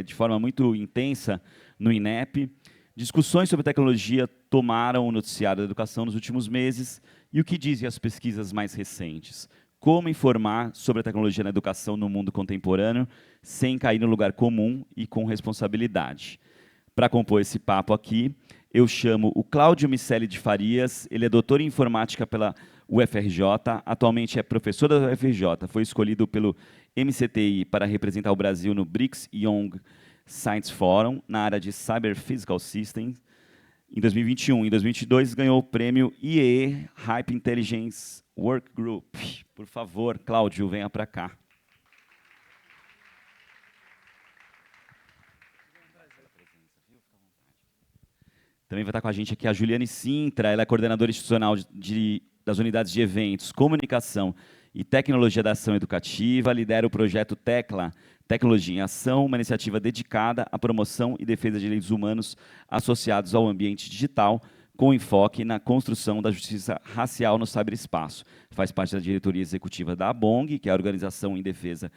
de forma muito intensa no INEP. Discussões sobre tecnologia tomaram o noticiário da educação nos últimos meses. E o que dizem as pesquisas mais recentes? Como informar sobre a tecnologia na educação no mundo contemporâneo sem cair no lugar comum e com responsabilidade? Para compor esse papo aqui, eu chamo o Cláudio Miceli de Farias. Ele é doutor em informática pela UFRJ, atualmente é professor da UFRJ, foi escolhido pelo MCTI para representar o Brasil no BRICS Young Science Forum, na área de Cyber Physical Systems, em 2021. Em 2022, ganhou o prêmio IEE Hype Intelligence Work Group. Por favor, Cláudio, venha para cá. Também vai estar com a gente aqui a Juliane Sintra, ela é coordenadora institucional das unidades de eventos, comunicação e tecnologia da ação educativa, lidera o projeto TECLA, Tecnologia em Ação, uma iniciativa dedicada à promoção e defesa de direitos humanos associados ao ambiente digital, com enfoque na construção da justiça racial no cyberespaço. Faz parte da diretoria executiva da ABONG, que é a Organização em Defesa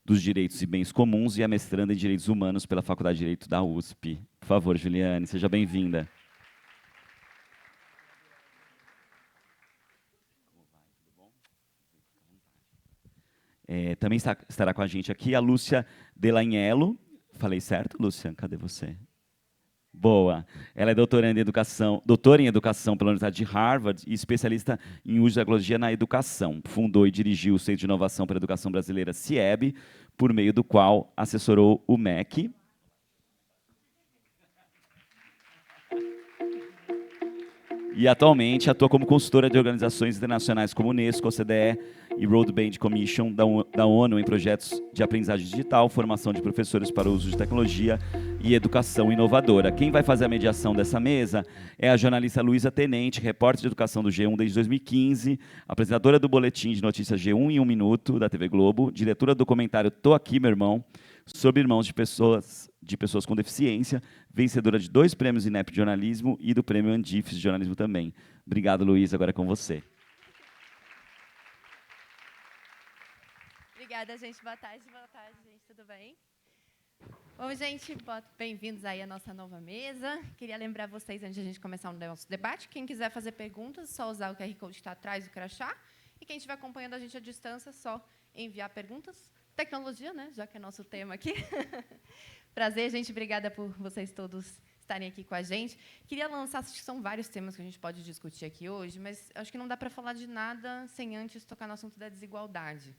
dos Direitos e Bens Comuns, e é mestranda em Direitos Humanos pela Faculdade de Direito da USP. Por favor, Juliane, seja bem-vinda. Também estará com a gente aqui a Lúcia Delagnello. Falei certo, Lúcia? Cadê você? Boa. Ela é doutora em educação pela Universidade de Harvard e especialista em uso de tecnologia na educação. Fundou e dirigiu o Centro de Inovação para a Educação Brasileira, CIEB, por meio do qual assessorou o MEC. E atualmente atua como consultora de organizações internacionais como Unesco, OCDE e Broadband Commission da ONU em projetos de aprendizagem digital, formação de professores para o uso de tecnologia e educação inovadora. Quem vai fazer a mediação dessa mesa é a jornalista Luísa Tenente, repórter de educação do G1 desde 2015, apresentadora do boletim de notícias G1 em 1 minuto, da TV Globo, diretora do documentário Tô Aqui, Meu Irmão, sobre irmãos de pessoas com deficiência, vencedora de 2 prêmios INEP de jornalismo e do prêmio Andifes de jornalismo também. Obrigado, Luísa, agora é com você. Obrigada, gente. Boa tarde, gente. Tudo bem? Bom, gente, bem-vindos aí à nossa nova mesa. Queria lembrar vocês, antes de a gente começar o nosso debate, quem quiser fazer perguntas, só usar o QR Code que está atrás do crachá. E quem estiver acompanhando a gente à distância, só enviar perguntas. Tecnologia, né? Já que é nosso tema aqui. Prazer, gente. Obrigada por vocês todos estarem aqui com a gente. Queria lançar, acho que são vários temas que a gente pode discutir aqui hoje, mas acho que não dá para falar de nada sem antes tocar no assunto da desigualdade.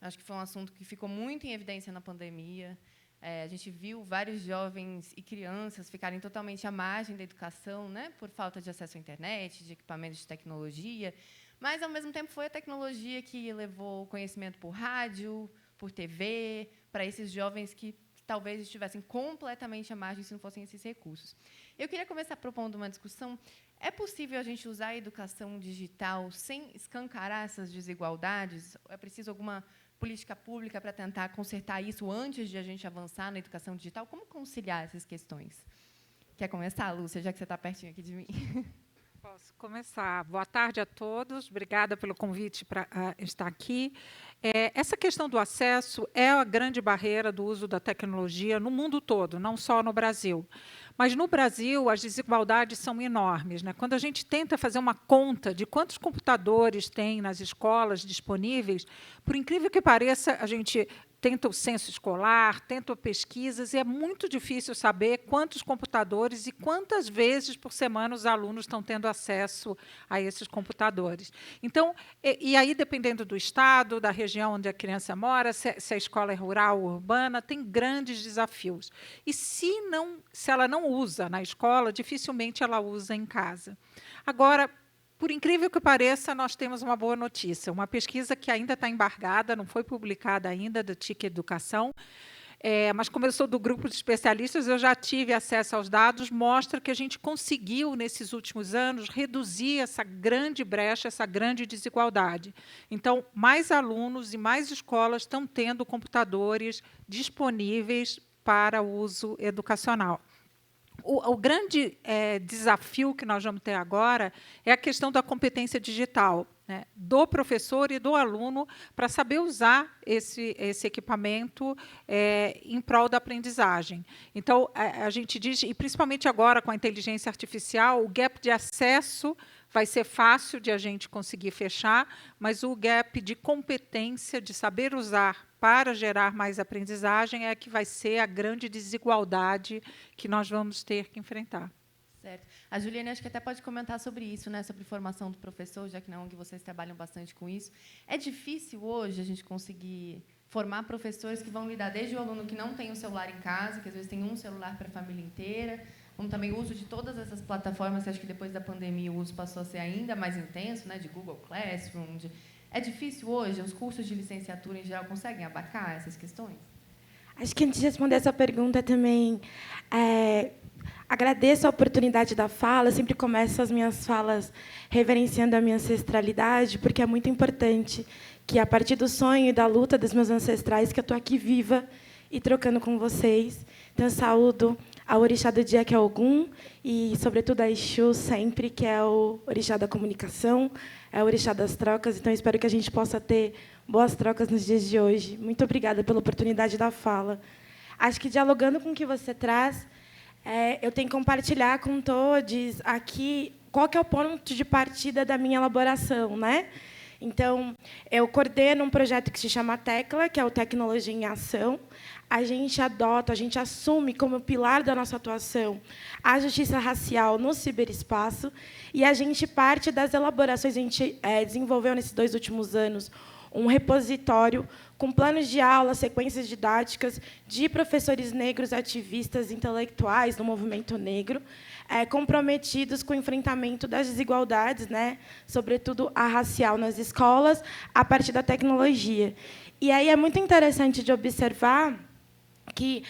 Acho que foi um assunto que ficou muito em evidência na pandemia. A gente viu vários jovens e crianças ficarem totalmente à margem da educação, né, por falta de acesso à internet, de equipamentos de tecnologia, mas, ao mesmo tempo, foi a tecnologia que levou o conhecimento por rádio, por TV, para esses jovens que talvez estivessem completamente à margem se não fossem esses recursos. Eu queria começar propondo uma discussão. É possível a gente usar a educação digital sem escancarar essas desigualdades? É preciso alguma política pública para tentar consertar isso antes de a gente avançar na educação digital? Como conciliar essas questões? Quer começar, Lúcia, já que você está pertinho aqui de mim? Posso começar. Boa tarde a todos. Obrigada pelo convite para estar aqui. Essa questão do acesso é a grande barreira do uso da tecnologia no mundo todo, não só no Brasil. Mas, no Brasil, as desigualdades são enormes, né? Quando a gente tenta fazer uma conta de quantos computadores tem nas escolas disponíveis, por incrível que pareça, a gente tenta o censo escolar, tenta pesquisas, e é muito difícil saber quantos computadores e quantas vezes por semana os alunos estão tendo acesso a esses computadores. Então, e aí, dependendo do estado, da região onde a criança mora, se a escola é rural ou urbana, tem grandes desafios. E se ela não usa na escola, dificilmente ela usa em casa. Agora, por incrível que pareça, nós temos uma boa notícia. Uma pesquisa que ainda está embargada, não foi publicada ainda, do TIC Educação, mas, como eu sou do grupo de especialistas, eu já tive acesso aos dados, mostra que a gente conseguiu, nesses últimos anos, reduzir essa grande brecha, essa grande desigualdade. Então, mais alunos e mais escolas estão tendo computadores disponíveis para uso educacional. O grande desafio que nós vamos ter agora é a questão da competência digital. né, do professor e do aluno para saber usar esse equipamento em prol da aprendizagem. Então, a gente diz, e principalmente agora com a inteligência artificial, o gap de acesso vai ser fácil de a gente conseguir fechar, mas o gap de competência, de saber usar para gerar mais aprendizagem, é que vai ser a grande desigualdade que nós vamos ter que enfrentar. Certo. A Juliane, acho que até pode comentar sobre isso, né, sobre formação do professor, já que na ONG vocês trabalham bastante com isso. É difícil hoje a gente conseguir formar professores que vão lidar desde o aluno que não tem um celular em casa, que às vezes tem um celular para a família inteira, como também o uso de todas essas plataformas, que acho que depois da pandemia o uso passou a ser ainda mais intenso, né, de Google Classroom. É difícil hoje? Os cursos de licenciatura, em geral, conseguem abarcar essas questões? Acho que, antes de responder essa pergunta, também agradeço a oportunidade da fala. Eu sempre começo as minhas falas reverenciando a minha ancestralidade, porque é muito importante que, a partir do sonho e da luta dos meus ancestrais, que eu estou aqui viva e trocando com vocês. Então, eu saúdo ao orixá do dia, que é Ogum, e, sobretudo, a Exu, sempre, que é o orixá da comunicação, é o orixá das trocas. Então, espero que a gente possa ter boas trocas nos dias de hoje. Muito obrigada pela oportunidade da fala. Acho que, dialogando com o que você traz, eu tenho que compartilhar com todos aqui qual que é o ponto de partida da minha elaboração, né? Então, eu coordeno um projeto que se chama Tecla, que é o Tecnologia em Ação. A gente adota, a gente assume como pilar da nossa atuação a justiça racial no ciberespaço, e a gente parte das elaborações. A gente desenvolveu, nesses 2 últimos anos, um repositório com planos de aula, sequências didáticas de professores negros, ativistas, intelectuais do movimento negro, comprometidos com o enfrentamento das desigualdades, né, sobretudo a racial nas escolas, a partir da tecnologia. E aí é muito interessante de observar que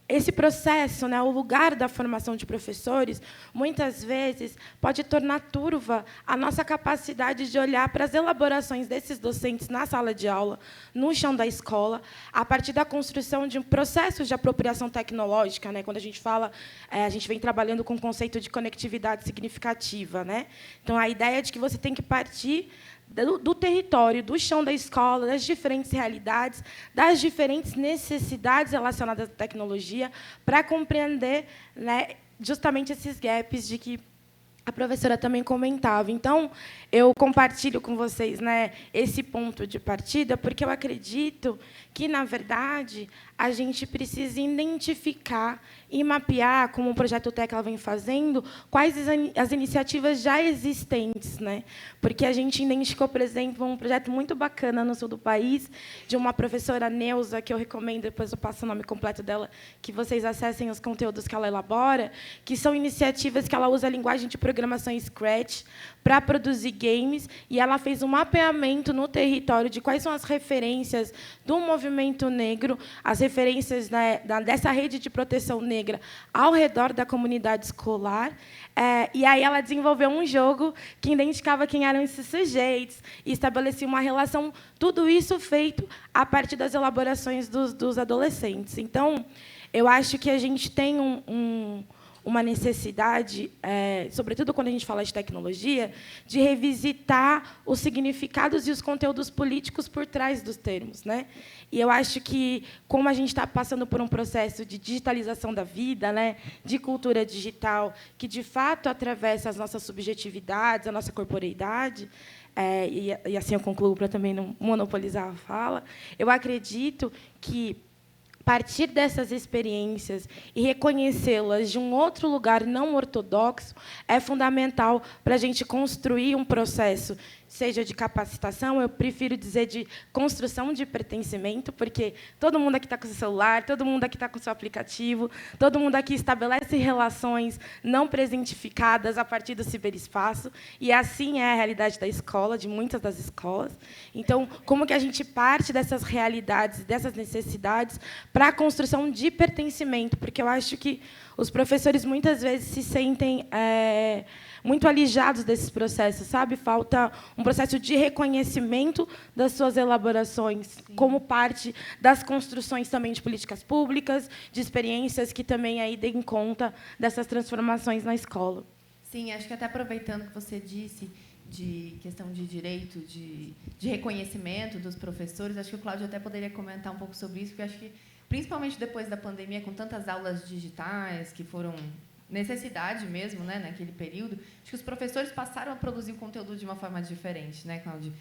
esse processo, né, o lugar da formação de professores, muitas vezes, pode tornar turva a nossa capacidade de olhar para as elaborações desses docentes na sala de aula, no chão da escola, a partir da construção de processos de apropriação tecnológica, né? Quando a gente fala, a gente vem trabalhando com o conceito de conectividade significativa, né? Então, a ideia de que você tem que partir do território, do chão da escola, das diferentes realidades, das diferentes necessidades relacionadas à tecnologia, para compreender, né, justamente esses gaps de que a professora também comentava. Então, eu compartilho com vocês, né, esse ponto de partida, porque eu acredito que, na verdade, a gente precisa identificar e mapear, como o Projeto Tecla vem fazendo, quais as iniciativas já existentes, né? Porque a gente identificou, por exemplo, um projeto muito bacana no sul do país, de uma professora Neuza, que eu recomendo, depois eu passo o nome completo dela, que vocês acessem os conteúdos que ela elabora, que são iniciativas que ela usa a linguagem de programação Scratch para produzir games, e ela fez um mapeamento no território de quais são as referências do movimento negro, as referências, né, dessa rede de proteção negra ao redor da comunidade escolar. E aí ela desenvolveu um jogo que identificava quem eram esses sujeitos e estabelecia uma relação, tudo isso feito a partir das elaborações dos adolescentes. Então, eu acho que a gente tem uma necessidade, sobretudo quando a gente fala de tecnologia, de revisitar os significados e os conteúdos políticos por trás dos termos, né? E eu acho que, como a gente está passando por um processo de digitalização da vida, né, de cultura digital, que, de fato, atravessa as nossas subjetividades, a nossa corporeidade, e assim eu concluo para também não monopolizar a fala, eu acredito que partir dessas experiências e reconhecê-las de um outro lugar não ortodoxo é fundamental para a gente construir um processo, seja de capacitação, eu prefiro dizer de construção de pertencimento, porque todo mundo aqui está com seu celular, todo mundo aqui está com seu aplicativo, todo mundo aqui estabelece relações não presentificadas a partir do ciberespaço, e assim é a realidade da escola, de muitas das escolas. Então, como que a gente parte dessas realidades, dessas necessidades, para a construção de pertencimento? Porque eu acho que os professores, muitas vezes, se sentem muito alijados desses processos, sabe? Falta um processo de reconhecimento das suas elaborações, sim, como parte das construções também de políticas públicas, de experiências que também aí deem conta dessas transformações na escola. Sim, acho que até aproveitando que você disse de questão de direito, de reconhecimento dos professores. Acho que o Cláudio até poderia comentar um pouco sobre isso, porque acho que, principalmente depois da pandemia, com tantas aulas digitais, que foram necessidade mesmo, né, naquele período, acho que os professores passaram a produzir o conteúdo de uma forma diferente, né, Cláudio?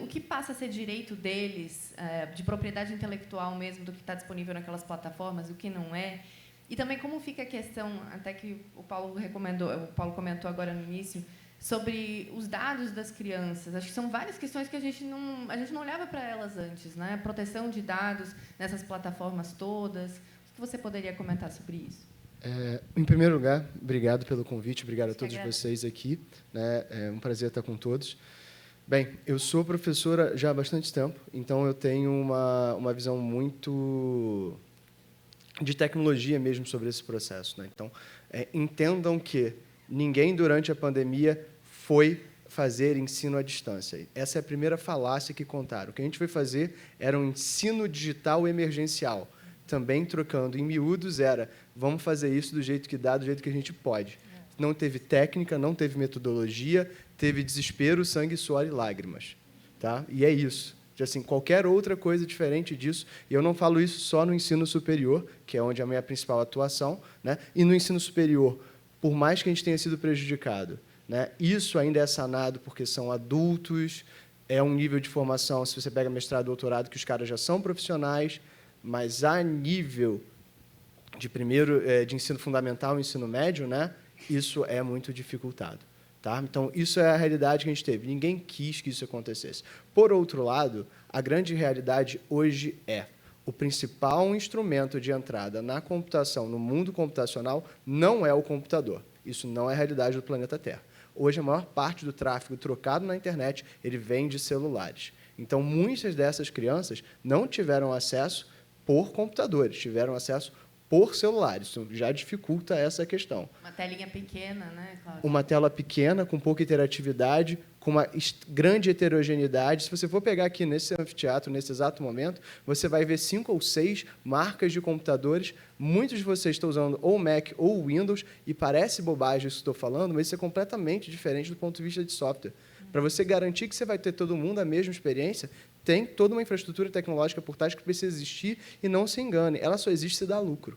O que passa a ser direito deles, de propriedade intelectual mesmo, do que está disponível naquelas plataformas, o que não é. E também como fica a questão, até que o Paulo comentou agora no início, sobre os dados das crianças. Acho que são várias questões que a gente não olhava para elas antes, né? Proteção de dados nessas plataformas todas. O que você poderia comentar sobre isso? Em primeiro lugar, obrigado pelo convite, obrigado a todos vocês aqui, né? É um prazer estar com todos. Bem, eu sou professora já há bastante tempo, então eu tenho uma visão muito de tecnologia mesmo sobre esse processo, né? Então, entendam que ninguém durante a pandemia foi fazer ensino à distância. Essa é a primeira falácia que contaram. O que a gente foi fazer era um ensino digital emergencial. Também trocando em miúdos era, vamos fazer isso do jeito que dá, do jeito que a gente pode. Não teve técnica, não teve metodologia, teve desespero, sangue, suor e lágrimas. Tá? E é isso. Assim, qualquer outra coisa diferente disso, e eu não falo isso só no ensino superior, que é onde é a minha principal atuação, né? E no ensino superior, por mais que a gente tenha sido prejudicado, né, isso ainda é sanado porque são adultos, é um nível de formação, se você pega mestrado, doutorado, que os caras já são profissionais, mas a nível de de ensino fundamental, ensino médio, né, isso é muito dificultado. Tá? Então, isso é a realidade que a gente teve. Ninguém quis que isso acontecesse. Por outro lado, a grande realidade hoje é o principal instrumento de entrada na computação, no mundo computacional, não é o computador. Isso não é a realidade do planeta Terra. Hoje, a maior parte do tráfego trocado na internet ele vem de celulares. Então, muitas dessas crianças não tiveram acesso por computadores, tiveram acesso por celulares. Isso já dificulta essa questão. Uma telinha pequena, né, Cláudio? Uma tela pequena, com pouca interatividade, com uma grande heterogeneidade. Se você for pegar aqui nesse anfiteatro, nesse exato momento, você vai ver 5 ou 6 marcas de computadores. Muitos de vocês estão usando ou Mac ou Windows, e parece bobagem isso que estou falando, mas isso é completamente diferente do ponto de vista de software. Para você garantir que você vai ter todo mundo a mesma experiência, tem toda uma infraestrutura tecnológica por trás que precisa existir, e não se engane, ela só existe se dá lucro.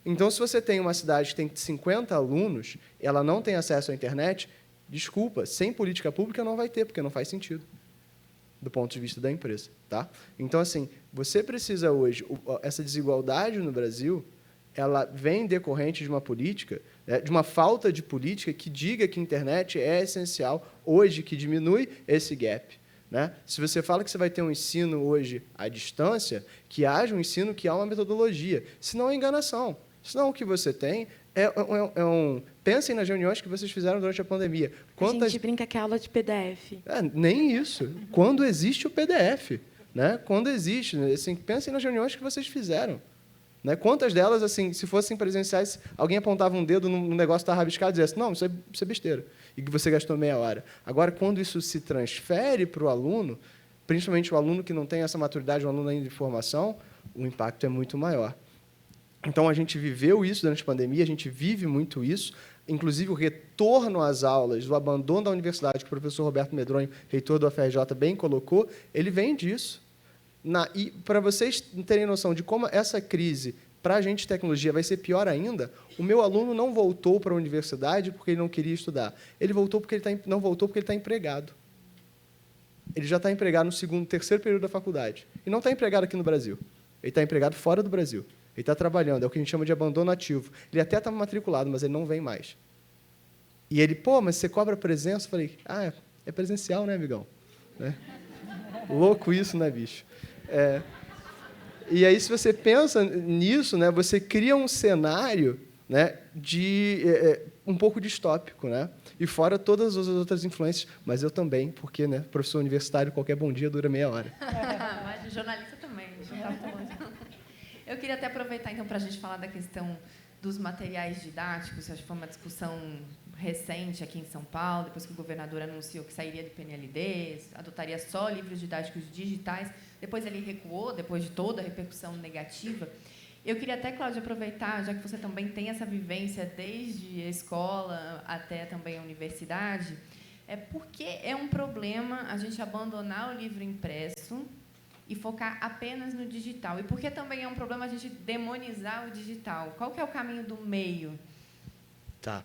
Então, se você tem uma cidade que tem 50 alunos, ela não tem acesso à internet, desculpa, sem política pública não vai ter, porque não faz sentido, do ponto de vista da empresa. Tá? Então, assim, você precisa hoje, essa desigualdade no Brasil, ela vem decorrente de uma política, de uma falta de política que diga que a internet é essencial hoje, que diminui esse gap. Né? Se você fala que você vai ter um ensino hoje à distância, que haja um ensino que há uma metodologia, senão é enganação. Senão o que você tem Pensem nas reuniões que vocês fizeram durante a pandemia. A gente brinca que é aula de PDF. Nem isso. Quando existe o PDF. Né? Quando existe. Assim, pensem nas reuniões que vocês fizeram. Né? Quantas delas, assim, se fossem presenciais, alguém apontava um dedo num negócio que estava rabiscado e dizia assim, não, isso é besteira, e que você gastou meia hora. Agora, quando isso se transfere para o aluno, principalmente o aluno que não tem essa maturidade, o aluno ainda de formação, o impacto é muito maior. Então, a gente viveu isso durante a pandemia, a gente vive muito isso, inclusive o retorno às aulas, o abandono da universidade, que o professor Roberto Medronho, reitor do UFRJ, bem colocou, ele vem disso. E para vocês terem noção de como essa crise, para a gente de tecnologia, vai ser pior ainda, o meu aluno não voltou para a universidade porque ele não queria estudar. Ele voltou porque não voltou porque ele está empregado. Ele já está empregado no segundo, terceiro período da faculdade. E não está empregado aqui no Brasil. Ele está empregado fora do Brasil. Ele está trabalhando, é o que a gente chama de abandono ativo. Ele até estava matriculado, mas ele não vem mais. E ele, pô, mas você cobra presença? Eu falei, é presencial, né, amigão? Né? Louco isso, né, bicho? E aí, se você pensa nisso, né, você cria um cenário, né, um pouco distópico, né? E fora todas as outras influências, mas eu também, porque, né, professor universitário, qualquer bom dia dura meia hora. Mas jornalista também, Eu queria até aproveitar, então, para a gente falar da questão dos materiais didáticos. Acho que foi uma discussão recente aqui em São Paulo, depois que o governador anunciou que sairia do PNLD, adotaria só livros didáticos digitais. Depois ele recuou, depois de toda a repercussão negativa. Eu queria até, Cláudia, aproveitar, já que você também tem essa vivência desde a escola até também a universidade, Por que é um problema a gente abandonar o livro impresso e focar apenas no digital? E por que também é um problema a gente demonizar o digital? Qual que é o caminho do meio? Tá.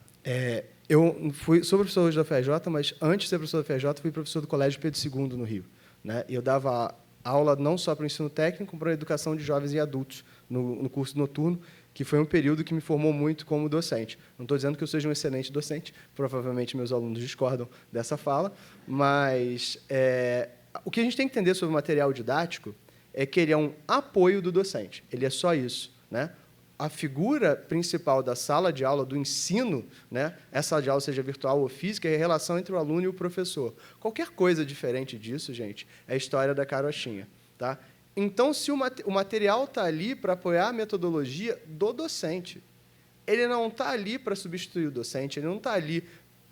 Eu sou professor hoje da FRJ, mas antes de ser professor da FRJ, fui professor do Colégio Pedro II, no Rio, né? E eu dava aula não só para o ensino técnico, como para a educação de jovens e adultos no curso noturno, que foi um período que me formou muito como docente. Não estou dizendo que eu seja um excelente docente, provavelmente meus alunos discordam dessa fala, mas o que a gente tem que entender sobre o material didático é que ele é um apoio do docente. Ele é só isso, né? A figura principal da sala de aula, do ensino, né, essa sala de aula seja virtual ou física, é a relação entre o aluno e o professor. Qualquer coisa diferente disso, gente, é a história da carochinha. Tá? Então, se o material está ali para apoiar a metodologia do docente, ele não está ali para substituir o docente, ele não está ali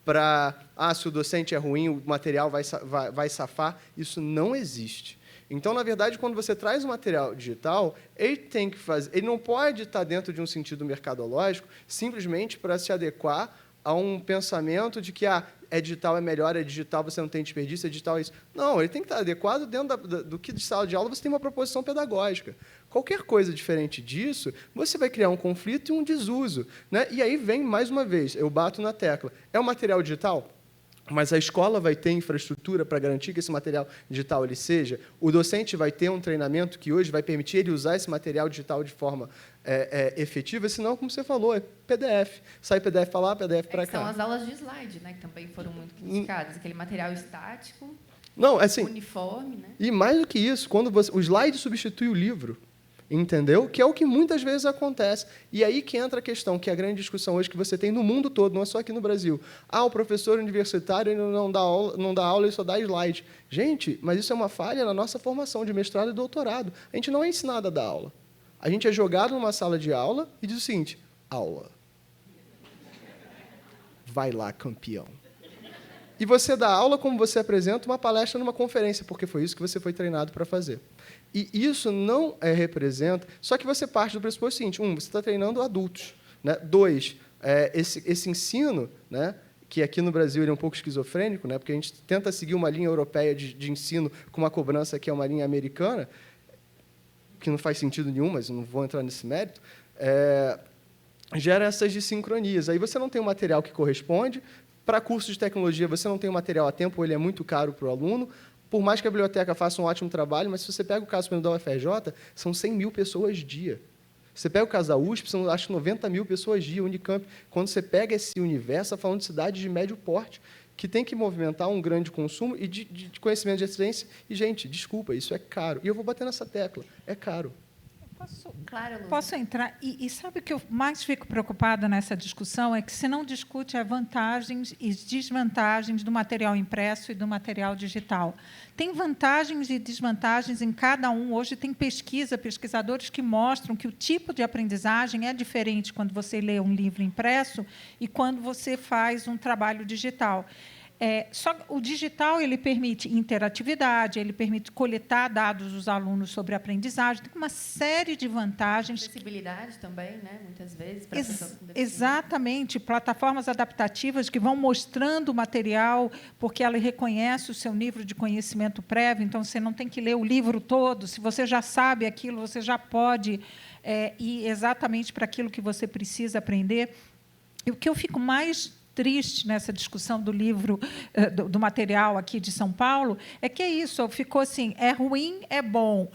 para, se o docente é ruim, o material vai safar. Isso não existe. Então, na verdade, quando você traz o material digital, ele não pode estar dentro de um sentido mercadológico simplesmente para se adequar a um pensamento de que é digital, é melhor, é digital, você não tem desperdício, é digital, é isso. Não, ele tem que estar adequado dentro do que de sala de aula você tem uma proposição pedagógica. Qualquer coisa diferente disso, você vai criar um conflito e um desuso, né? E aí vem, mais uma vez, eu bato na tecla. É um material digital? Mas a escola vai ter infraestrutura para garantir que esse material digital ele seja? O docente vai ter um treinamento que hoje vai permitir ele usar esse material digital de forma efetiva? Senão, como você falou, é PDF. Sai PDF para lá, PDF para cá. São as aulas de slide, né, que também foram muito criticadas. Aquele material estático, não, assim, uniforme. Né? E mais do que isso, quando o slide substitui o livro, entendeu? Que é o que muitas vezes acontece. E aí que entra a questão, que é a grande discussão hoje que você tem no mundo todo, não é só aqui no Brasil. O professor universitário ele não dá aula, ele só dá slide. Gente, mas isso é uma falha na nossa formação de mestrado e doutorado. A gente não é ensinado a dar aula. A gente é jogado numa sala de aula e diz o seguinte: aula. Vai lá, campeão. E você dá aula como você apresenta uma palestra numa conferência, porque foi isso que você foi treinado para fazer. E isso não representa... Só que você parte do pressuposto seguinte: você está treinando adultos. Né? 2, esse ensino, né, que aqui no Brasil ele é um pouco esquizofrênico, né, porque a gente tenta seguir uma linha europeia de ensino com uma cobrança que é uma linha americana, que não faz sentido nenhum, mas eu não vou entrar nesse mérito, gera essas desincronias. Aí você não tem o material que corresponde. Para curso de tecnologia, você não tem o material a tempo, ele é muito caro para o aluno. Por mais que a biblioteca faça um ótimo trabalho, mas se você pega o caso da UFRJ, são 100 mil pessoas dia. Você pega o caso da USP, são, acho, 90 mil pessoas dia, Unicamp. Quando você pega esse universo, está falando de cidades de médio porte, que tem que movimentar um grande consumo e de conhecimento de excelência. E, gente, desculpa, isso é caro. E eu vou bater nessa tecla, é caro. Posso entrar? E sabe o que eu mais fico preocupada nessa discussão? É que se não discute as vantagens e desvantagens do material impresso e do material digital. Tem vantagens e desvantagens em cada um. Hoje tem pesquisadores que mostram que o tipo de aprendizagem é diferente quando você lê um livro impresso e quando você faz um trabalho digital. Só o digital ele permite interatividade, ele permite coletar dados dos alunos sobre a aprendizagem, tem uma série de vantagens. Acessibilidade também, né? Muitas vezes. Exatamente, plataformas adaptativas que vão mostrando o material, porque ela reconhece o seu nível de conhecimento prévio, então você não tem que ler o livro todo, se você já sabe aquilo, você já pode ir exatamente para aquilo que você precisa aprender. E o que eu fico mais triste nessa discussão do livro, do material aqui de São Paulo, é que é isso, ficou assim, é ruim, é bom.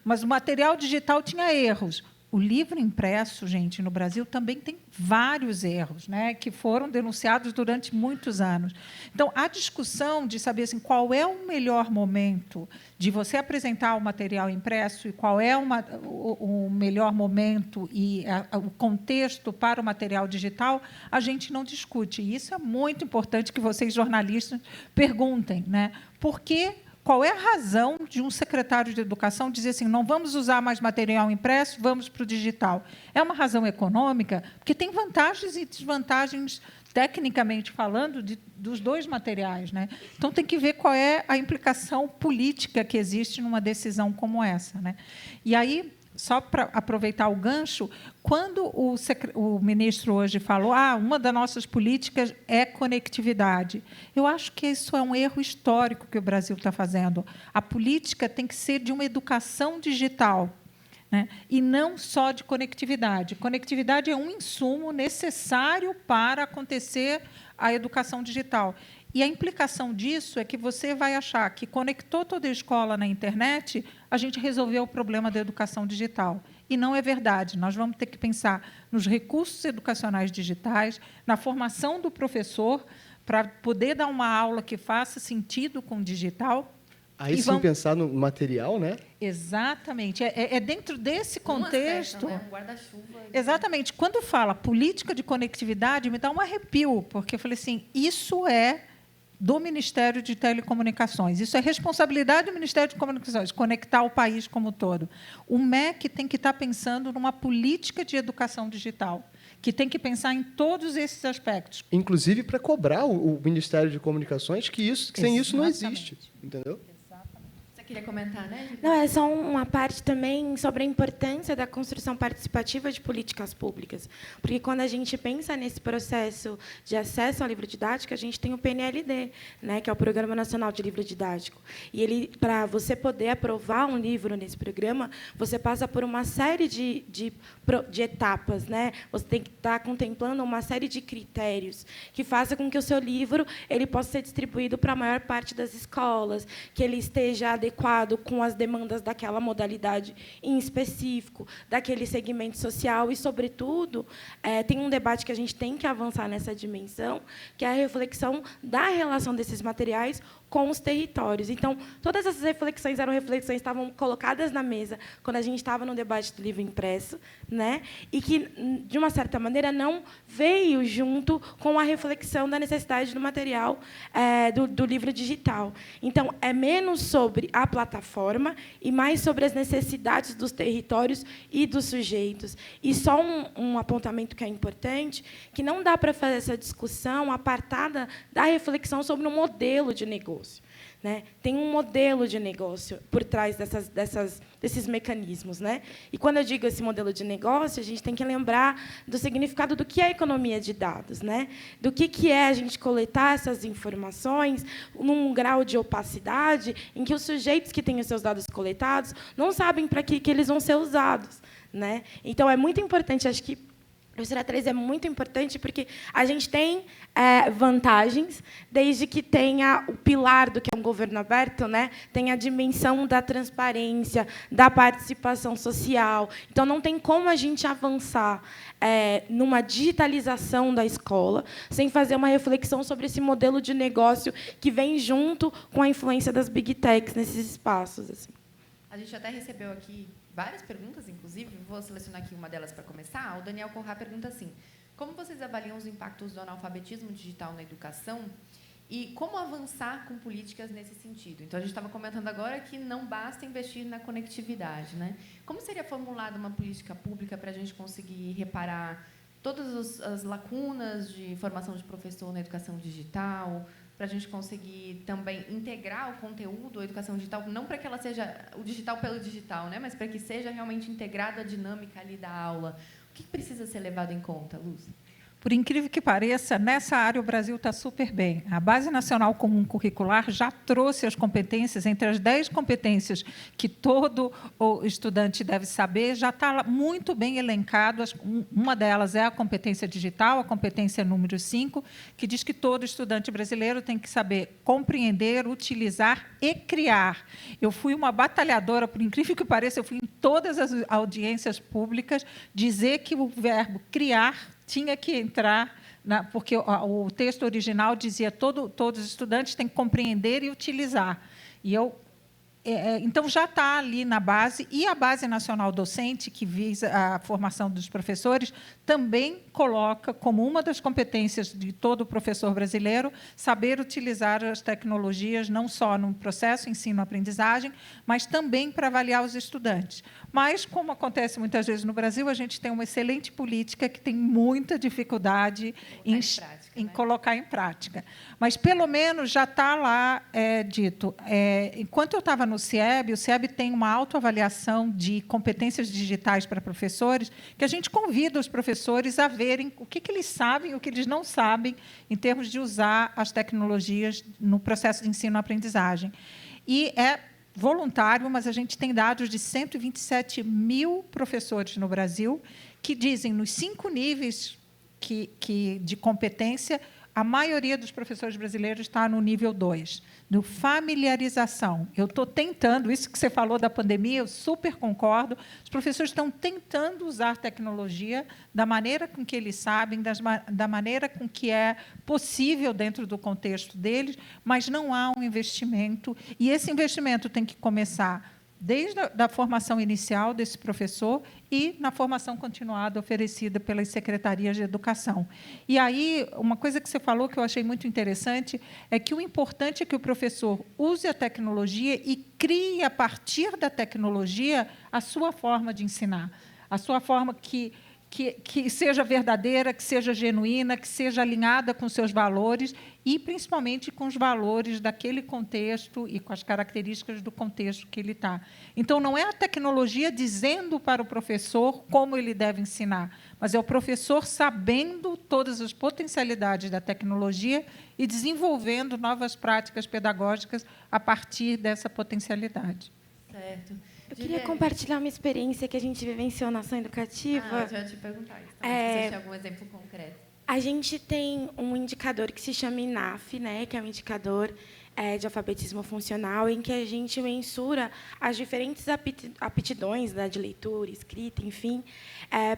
Mas o material digital tinha erros. O livro impresso, gente, no Brasil também tem vários erros, né, que foram denunciados durante muitos anos. Então, a discussão de saber assim, qual é o melhor momento de você apresentar o material impresso e qual é o melhor momento e o contexto para o material digital, a gente não discute. E isso é muito importante que vocês, jornalistas, perguntem, né? Por que qual é a razão de um secretário de Educação dizer assim, não vamos usar mais material impresso, vamos para o digital? É uma razão econômica? Porque tem vantagens e desvantagens, tecnicamente falando, dos dois materiais. Né? Então, tem que ver qual é a implicação política que existe numa decisão como essa. Né? E aí, só para aproveitar o gancho, quando o ministro hoje falou uma das nossas políticas é conectividade, eu acho que isso é um erro histórico que o Brasil está fazendo. A política tem que ser de uma educação digital, né? E não só de conectividade. Conectividade é um insumo necessário para acontecer a educação digital. E a implicação disso é que você vai achar que conectou toda a escola na internet, a gente resolveu o problema da educação digital. E não é verdade. Nós vamos ter que pensar nos recursos educacionais digitais, na formação do professor, para poder dar uma aula que faça sentido com o digital. Aí sim pensar no material, né? Exatamente. É dentro desse contexto. Um guarda-chuva. Exatamente. Quando fala política de conectividade, me dá um arrepio, porque eu falei assim, isso é do Ministério de Telecomunicações. Isso é responsabilidade do Ministério de Comunicações, conectar o país como um todo. O MEC tem que estar pensando numa política de educação digital, que tem que pensar em todos esses aspectos. Inclusive para cobrar o Ministério de Comunicações que sem isso não existe. Entendeu? Você queria comentar, né, Juliana? Não, é só uma parte também sobre a importância da construção participativa de políticas públicas. Porque, quando a gente pensa nesse processo de acesso ao livro didático, a gente tem o PNLD, né, que é o Programa Nacional de Livro Didático. E para você poder aprovar um livro nesse programa, você passa por uma série de etapas, né? Você tem que estar contemplando uma série de critérios que faça com que o seu livro ele possa ser distribuído para a maior parte das escolas, que ele esteja adequado com as demandas daquela modalidade em específico, daquele segmento social e, sobretudo, tem um debate que a gente tem que avançar nessa dimensão, que é a reflexão da relação desses materiais com os territórios. Então, todas essas reflexões estavam colocadas na mesa quando a gente estava no debate do livro impresso, né? E que, de uma certa maneira, não veio junto com a reflexão da necessidade do material do livro digital. Então, é menos sobre a plataforma e mais sobre as necessidades dos territórios e dos sujeitos. E só um apontamento que é importante, que não dá para fazer essa discussão apartada da reflexão sobre um modelo de negócio. Né? Tem um modelo de negócio por trás desses mecanismos. Né? E, quando eu digo esse modelo de negócio, a gente tem que lembrar do significado do que é economia de dados, né? Do que é a gente coletar essas informações num grau de opacidade em que os sujeitos que têm os seus dados coletados não sabem para que eles vão ser usados. Né? Então, é muito importante, acho que a professora Tereza é muito importante, porque a gente tem vantagens, desde que tenha o pilar do que é um governo aberto, né? Tem a dimensão da transparência, da participação social. Então, não tem como a gente avançar numa digitalização da escola sem fazer uma reflexão sobre esse modelo de negócio que vem junto com a influência das big techs nesses espaços. Assim. A gente até recebeu aqui várias perguntas, inclusive, vou selecionar aqui uma delas para começar. O Daniel Corrá pergunta assim: como vocês avaliam os impactos do analfabetismo digital na educação e como avançar com políticas nesse sentido? Então, a gente estava comentando agora que não basta investir na conectividade, né? Como seria formulada uma política pública para a gente conseguir reparar todas as lacunas de formação de professor na educação digital, para a gente conseguir também integrar o conteúdo, a educação digital, não para que ela seja o digital pelo digital, né, mas para que seja realmente integrada a dinâmica ali da aula. O que precisa ser levado em conta, Luz? Por incrível que pareça, nessa área o Brasil está super bem. A Base Nacional Comum Curricular já trouxe as competências, entre as 10 competências que todo o estudante deve saber, já está muito bem elencado. Uma delas é a competência digital, a competência número 5, que diz que todo estudante brasileiro tem que saber compreender, utilizar e criar. Eu fui uma batalhadora, por incrível que pareça, eu fui em todas as audiências públicas dizer que o verbo criar tinha que entrar, porque o texto original dizia todos os estudantes têm que compreender e utilizar. E então, já está ali na base, e a Base Nacional Docente, que visa a formação dos professores, também coloca como uma das competências de todo professor brasileiro saber utilizar as tecnologias, não só no processo ensino-aprendizagem, mas também para avaliar os estudantes. Mas, como acontece muitas vezes no Brasil, a gente tem uma excelente política que tem muita dificuldade em colocar em prática. Mas, pelo menos, já está lá dito. Enquanto eu estava no CIEB, o CIEB tem uma autoavaliação de competências digitais para professores, que a gente convida os professores a verem o que eles sabem, o que eles não sabem, em termos de usar as tecnologias no processo de ensino-aprendizagem. E é voluntário, mas a gente tem dados de 127 mil professores no Brasil que dizem, nos 5 níveis de competência, a maioria dos professores brasileiros está no nível 2, no familiarização. Eu estou tentando, isso que você falou da pandemia, eu super concordo, os professores estão tentando usar tecnologia da maneira com que eles sabem, da maneira com que é possível dentro do contexto deles, mas não há um investimento, e esse investimento tem que começar desde a formação inicial desse professor e na formação continuada oferecida pelas secretarias de educação. E aí, uma coisa que você falou que eu achei muito interessante é que o importante é que o professor use a tecnologia e crie, a partir da tecnologia, a sua forma de ensinar, a sua forma que seja verdadeira, que seja genuína, que seja alinhada com seus valores e, principalmente, com os valores daquele contexto e com as características do contexto que ele está. Então, não é a tecnologia dizendo para o professor como ele deve ensinar, mas é o professor sabendo todas as potencialidades da tecnologia e desenvolvendo novas práticas pedagógicas a partir dessa potencialidade. Certo. Eu queria compartilhar uma experiência que a gente vivenciou na ação educativa. Eu já ia te perguntar isso. Então, se você tinha algum exemplo concreto. A gente tem um indicador que se chama INAF, né, que é um indicador de alfabetismo funcional, em que a gente mensura as diferentes aptidões, né, de leitura, escrita, enfim,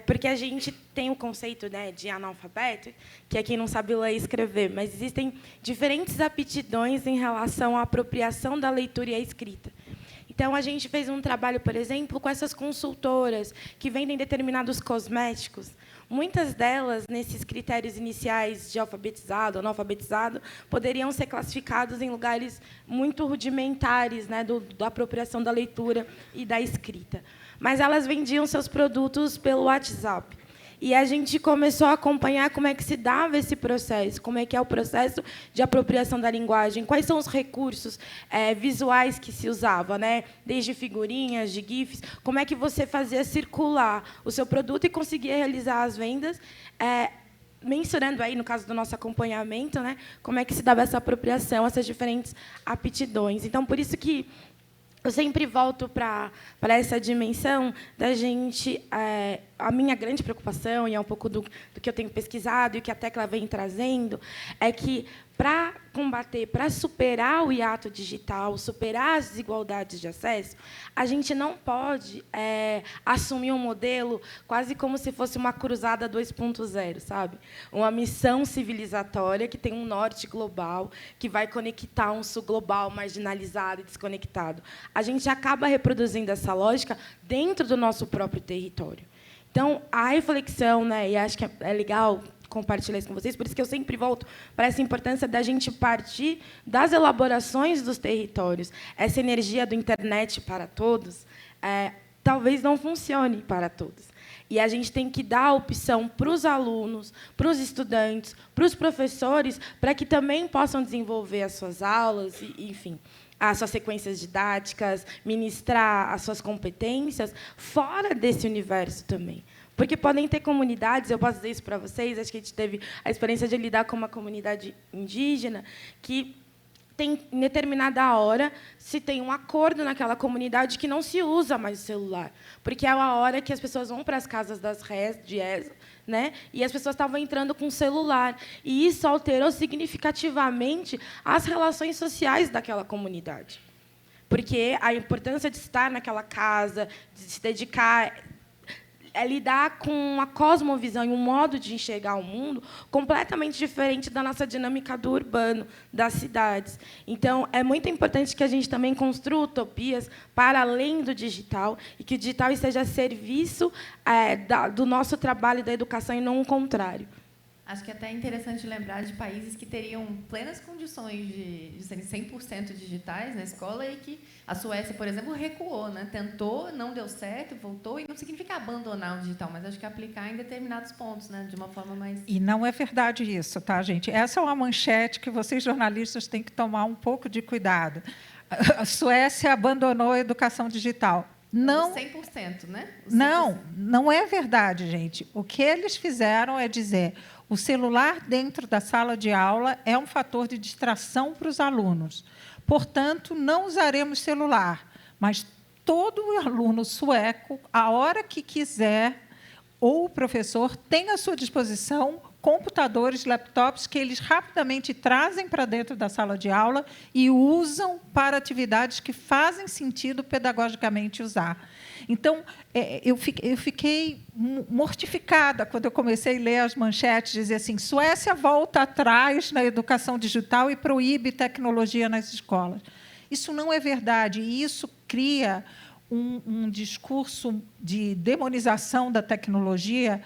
porque a gente tem o conceito, né, de analfabeto, que é quem não sabe ler e escrever, mas existem diferentes aptidões em relação à apropriação da leitura e à escrita. Então, a gente fez um trabalho, por exemplo, com essas consultoras que vendem determinados cosméticos. Muitas delas, nesses critérios iniciais de alfabetizado, analfabetizado, poderiam ser classificados em lugares muito rudimentares, né, da apropriação da leitura e da escrita. Mas elas vendiam seus produtos pelo WhatsApp. E a gente começou a acompanhar como é que se dava esse processo, como é que é o processo de apropriação da linguagem, quais são os recursos visuais que se usava, né? Desde figurinhas, de GIFs, como é que você fazia circular o seu produto e conseguia realizar as vendas, mensurando aí, no caso do nosso acompanhamento, né? Como é que se dava essa apropriação, essas diferentes aptidões. Então, por isso que eu sempre volto para essa dimensão da gente... a minha grande preocupação, e é um pouco do que eu tenho pesquisado e que a Tecla vem trazendo, é que, para combater, para superar o hiato digital, superar as desigualdades de acesso, a gente não pode assumir um modelo quase como se fosse uma cruzada 2.0, sabe? Uma missão civilizatória que tem um norte global, que vai conectar um sul global marginalizado e desconectado. A gente acaba reproduzindo essa lógica dentro do nosso próprio território. Então, a reflexão, né, e acho que é legal compartilhar isso com vocês, por isso que eu sempre volto para essa importância da gente partir das elaborações dos territórios. Essa energia do internet para todos talvez não funcione para todos. E a gente tem que dar a opção para os alunos, para os estudantes, para os professores, para que também possam desenvolver as suas aulas, e, enfim, as suas sequências didáticas, ministrar as suas competências fora desse universo também. Porque podem ter comunidades, eu posso dizer isso para vocês, acho que a gente teve a experiência de lidar com uma comunidade indígena que tem, em determinada hora, se tem um acordo naquela comunidade que não se usa mais o celular, porque é a hora que as pessoas vão para as casas das de reza, né? E as pessoas estavam entrando com o celular. E isso alterou significativamente as relações sociais daquela comunidade. Porque a importância de estar naquela casa, de se dedicar... lidar com uma cosmovisão e um modo de enxergar o mundo completamente diferente da nossa dinâmica do urbano, das cidades. Então, é muito importante que a gente também construa utopias para além do digital e que o digital esteja a serviço do nosso trabalho e da educação e não o contrário. Acho que é até interessante lembrar de países que teriam plenas condições de serem 100% digitais na escola e que a Suécia, por exemplo, recuou, né? Tentou, não deu certo, voltou, e não significa abandonar o digital, mas acho que aplicar em determinados pontos, né? De uma forma mais... E não é verdade isso, tá, gente? Essa é uma manchete que vocês, jornalistas, têm que tomar um pouco de cuidado. A Suécia abandonou a educação digital. Não, 100%, né? não é verdade, gente. O que eles fizeram é dizer: o celular dentro da sala de aula é um fator de distração para os alunos. Portanto, não usaremos celular, mas todo aluno sueco, a hora que quiser, ou o professor, tem à sua disposição computadores, laptops, que eles rapidamente trazem para dentro da sala de aula e usam para atividades que fazem sentido pedagogicamente usar. Então, eu fiquei mortificada quando eu comecei a ler as manchetes, dizer assim: Suécia volta atrás na educação digital e proíbe tecnologia nas escolas. Isso não é verdade, e isso cria um discurso de demonização da tecnologia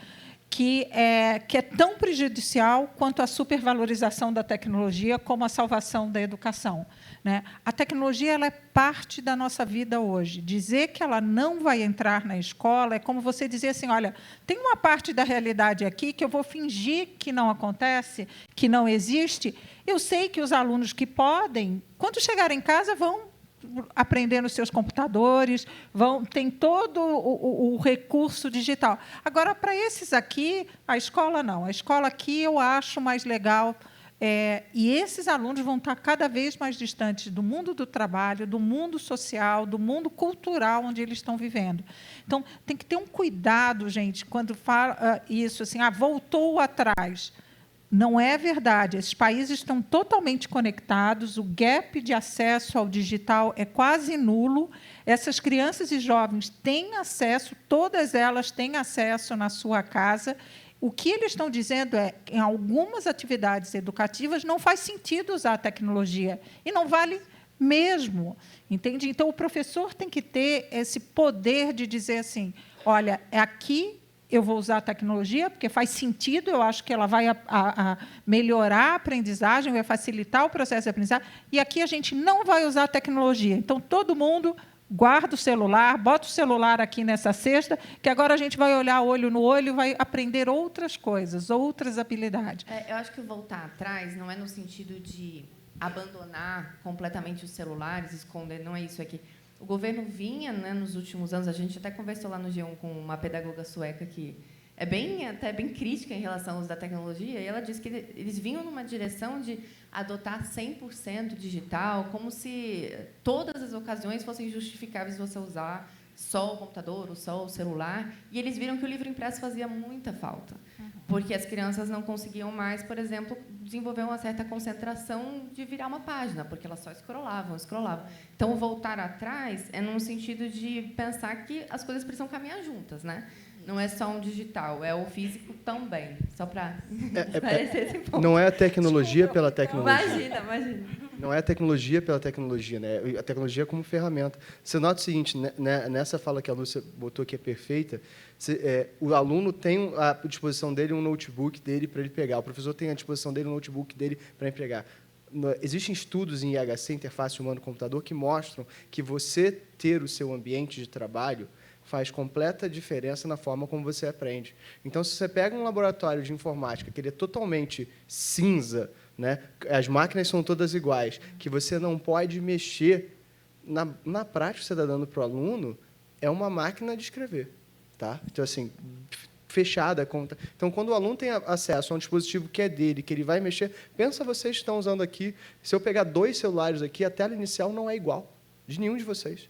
que é tão prejudicial quanto a supervalorização da tecnologia como a salvação da educação, né? A tecnologia ela é parte da nossa vida hoje. Dizer que ela não vai entrar na escola é como você dizer assim: olha, tem uma parte da realidade aqui que eu vou fingir que não acontece, que não existe. Eu sei que os alunos que podem, quando chegarem em casa, vão aprender nos seus computadores, tem todo o recurso digital. Agora, para esses aqui, a escola não. A escola aqui eu acho mais legal. E esses alunos vão estar cada vez mais distantes do mundo do trabalho, do mundo social, do mundo cultural onde eles estão vivendo. Então, tem que ter um cuidado, gente, quando fala isso, assim, voltou atrás. Não é verdade. Esses países estão totalmente conectados, o gap de acesso ao digital é quase nulo. Essas crianças e jovens têm acesso, todas elas têm acesso na sua casa. O que eles estão dizendo é que, em algumas atividades educativas, não faz sentido usar a tecnologia, e não vale mesmo. Entende? Então, o professor tem que ter esse poder de dizer assim: olha, é aqui eu vou usar a tecnologia, porque faz sentido, eu acho que ela vai melhorar a aprendizagem, vai facilitar o processo de aprendizagem, e aqui a gente não vai usar a tecnologia. Então, todo mundo guarda o celular, bota o celular aqui nessa cesta, que agora a gente vai olhar olho no olho e vai aprender outras coisas, outras habilidades. Eu acho que voltar atrás não é no sentido de abandonar completamente os celulares, esconder, não é isso aqui. O governo vinha, né, nos últimos anos, a gente até conversou lá no G1 com uma pedagoga sueca que é até bem crítica em relação ao uso da tecnologia, e ela disse que eles vinham numa direção de adotar 100% digital, como se todas as ocasiões fossem justificáveis você usar só o computador ou só o celular, e eles viram que o livro impresso fazia muita falta, porque as crianças não conseguiam mais, por exemplo, desenvolver uma certa concentração de virar uma página, porque elas só scrollavam. Então, voltar atrás é num sentido de pensar que as coisas precisam caminhar juntas, né? Não é só um digital, é o físico também, só para esclarecer esse ponto. Não é a tecnologia pela tecnologia. Imagina. Não é a tecnologia pela tecnologia, né? A tecnologia como ferramenta. Você nota o seguinte, né? Nessa fala que a Lúcia botou que é perfeita, o aluno tem à disposição dele um notebook dele para ele pegar, o professor tem à disposição dele um notebook dele para ele pegar. Existem estudos em IHC, interface humano-computador, que mostram que você ter o seu ambiente de trabalho faz completa diferença na forma como você aprende. Então, se você pega um laboratório de informática que ele é totalmente cinza, né, as máquinas são todas iguais, que você não pode mexer, na prática, você está dando para o aluno, é uma máquina de escrever. Tá? Então, assim, fechada. Então, quando o aluno tem acesso a um dispositivo que é dele, que ele vai mexer, pensa vocês que estão usando aqui, se eu pegar 2 celulares aqui, a tela inicial não é igual de nenhum de vocês.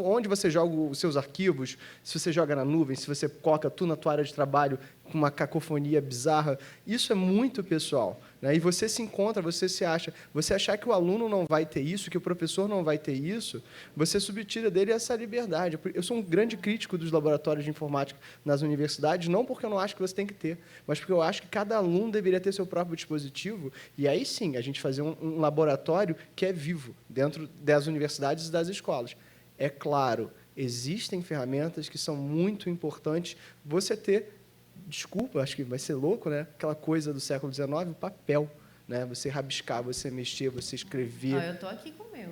Onde você joga os seus arquivos, se você joga na nuvem, se você coloca tudo na tua área de trabalho com uma cacofonia bizarra, isso é muito pessoal, né? E você se encontra, você se acha, você achar que o aluno não vai ter isso, que o professor não vai ter isso, você subtira dele essa liberdade. Eu sou um grande crítico dos laboratórios de informática nas universidades, não porque eu não acho que você tem que ter, mas porque eu acho que cada aluno deveria ter seu próprio dispositivo, e aí sim a gente fazer um laboratório que é vivo dentro das universidades e das escolas. É claro, existem ferramentas que são muito importantes você ter, desculpa, acho que vai ser louco, né? Aquela coisa do século XIX, o papel, né? Você rabiscar, você mexer, você escrever. Eu estou aqui com o meu,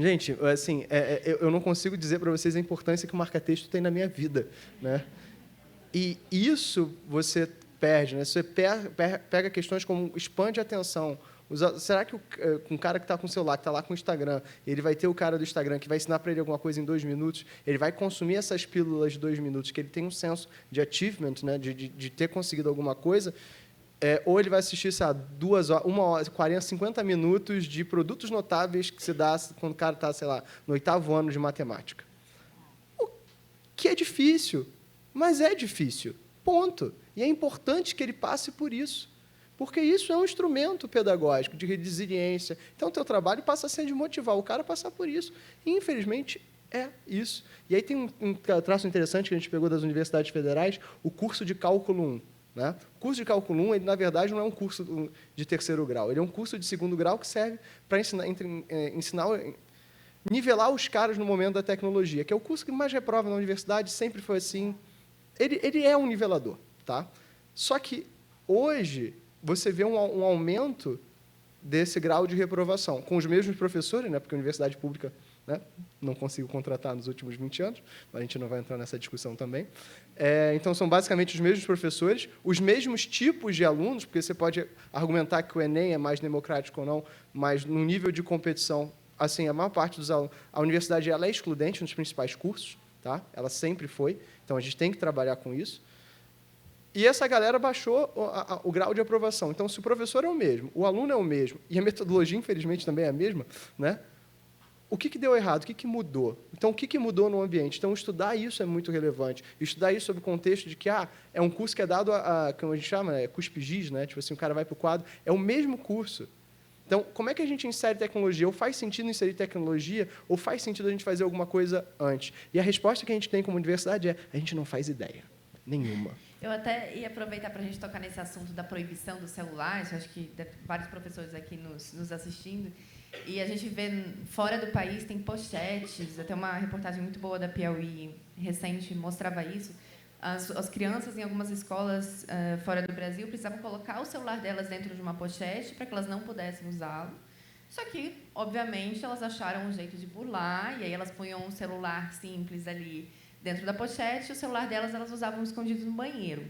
Gente, assim, eu não consigo dizer para vocês a importância que o marca-texto tem na minha vida, né? E isso você perde, né? Você pega questões como expande a atenção, Será que um cara que está com o celular, que está lá com o Instagram, ele vai ter o cara do Instagram que vai ensinar para ele alguma coisa em 2 minutos, ele vai consumir essas pílulas de 2 minutos, que ele tem um senso de achievement, né, de ter conseguido alguma coisa, ou ele vai assistir, sei lá, 2 horas, 1 hora, 40, 50 minutos de produtos notáveis que se dá quando o cara está, sei lá, no 8º ano de matemática. O que é difícil, mas é difícil. Ponto. E é importante que ele passe por isso, porque isso é um instrumento pedagógico de resiliência. Então, o teu trabalho passa a ser de motivar o cara a passar por isso. E, infelizmente, é isso. E aí tem um traço interessante que a gente pegou das universidades federais, o curso de Cálculo 1. Né? O curso de Cálculo 1, ele, na verdade, não é um curso de 3º grau, ele é um curso de 2º grau que serve para nivelar os caras no momento da tecnologia, que é o curso que mais reprova na universidade, sempre foi assim. Ele é um nivelador. Tá? Só que, hoje, você vê um aumento desse grau de reprovação, com os mesmos professores, né, porque a universidade pública, né, não consigo contratar nos últimos 20 anos, mas a gente não vai entrar nessa discussão também. Então, são basicamente os mesmos professores, os mesmos tipos de alunos, porque você pode argumentar que o Enem é mais democrático ou não, mas, no nível de competição, assim, a maior parte dos alunos... A universidade ela é excludente nos principais cursos, tá? Ela sempre foi, então a gente tem que trabalhar com isso. E essa galera baixou o grau de aprovação. Então, se o professor é o mesmo, o aluno é o mesmo, e a metodologia, infelizmente, também é a mesma, né? O que deu errado? O que mudou? Então, o que mudou no ambiente? Então, estudar isso é muito relevante. Estudar isso sob o contexto de que é um curso que é dado como a gente chama, cuspe-giz, né? Tipo assim, o cara vai para o quadro. É o mesmo curso. Então, como é que a gente insere tecnologia? Ou faz sentido inserir tecnologia, ou faz sentido a gente fazer alguma coisa antes? E a resposta que a gente tem como universidade é: a gente não faz ideia nenhuma. Eu até ia aproveitar para a gente tocar nesse assunto da proibição dos celulares. Acho que vários professores aqui nos assistindo. E a gente vê, fora do país, tem pochetes. Até uma reportagem muito boa da Piauí recente mostrava isso. As crianças, em algumas escolas fora do Brasil, precisavam colocar o celular delas dentro de uma pochete para que elas não pudessem usá-lo. Só que, obviamente, elas acharam um jeito de burlar, e aí elas punham um celular simples ali dentro da pochete, e o celular delas elas usavam escondido no banheiro.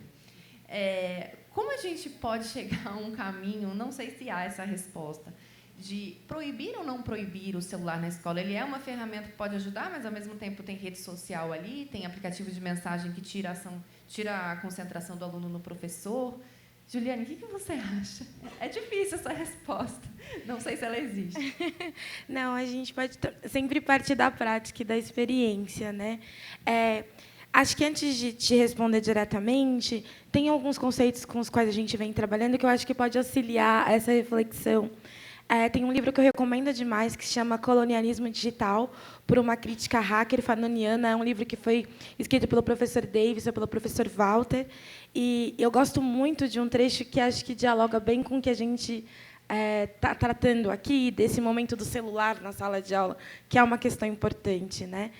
Como a gente pode chegar a um caminho, não sei se há essa resposta, de proibir ou não proibir o celular na escola? Ele é uma ferramenta que pode ajudar, mas, ao mesmo tempo, tem rede social ali, tem aplicativo de mensagem que tira a concentração do aluno no professor. Juliane, o que você acha? É difícil essa resposta. Não sei se ela existe. Não, a gente pode sempre partir da prática e da experiência, né? Acho que, antes de te responder diretamente, tem alguns conceitos com os quais a gente vem trabalhando que eu acho que pode auxiliar essa reflexão. Tem um livro que eu recomendo demais, que se chama Colonialismo Digital, por uma crítica hacker fanoniana. É um livro que foi escrito pelo professor Davis e pelo professor Walter. E eu gosto muito de um trecho que acho que dialoga bem com o que a gente está tratando aqui, desse momento do celular na sala de aula, que é uma questão importante, né?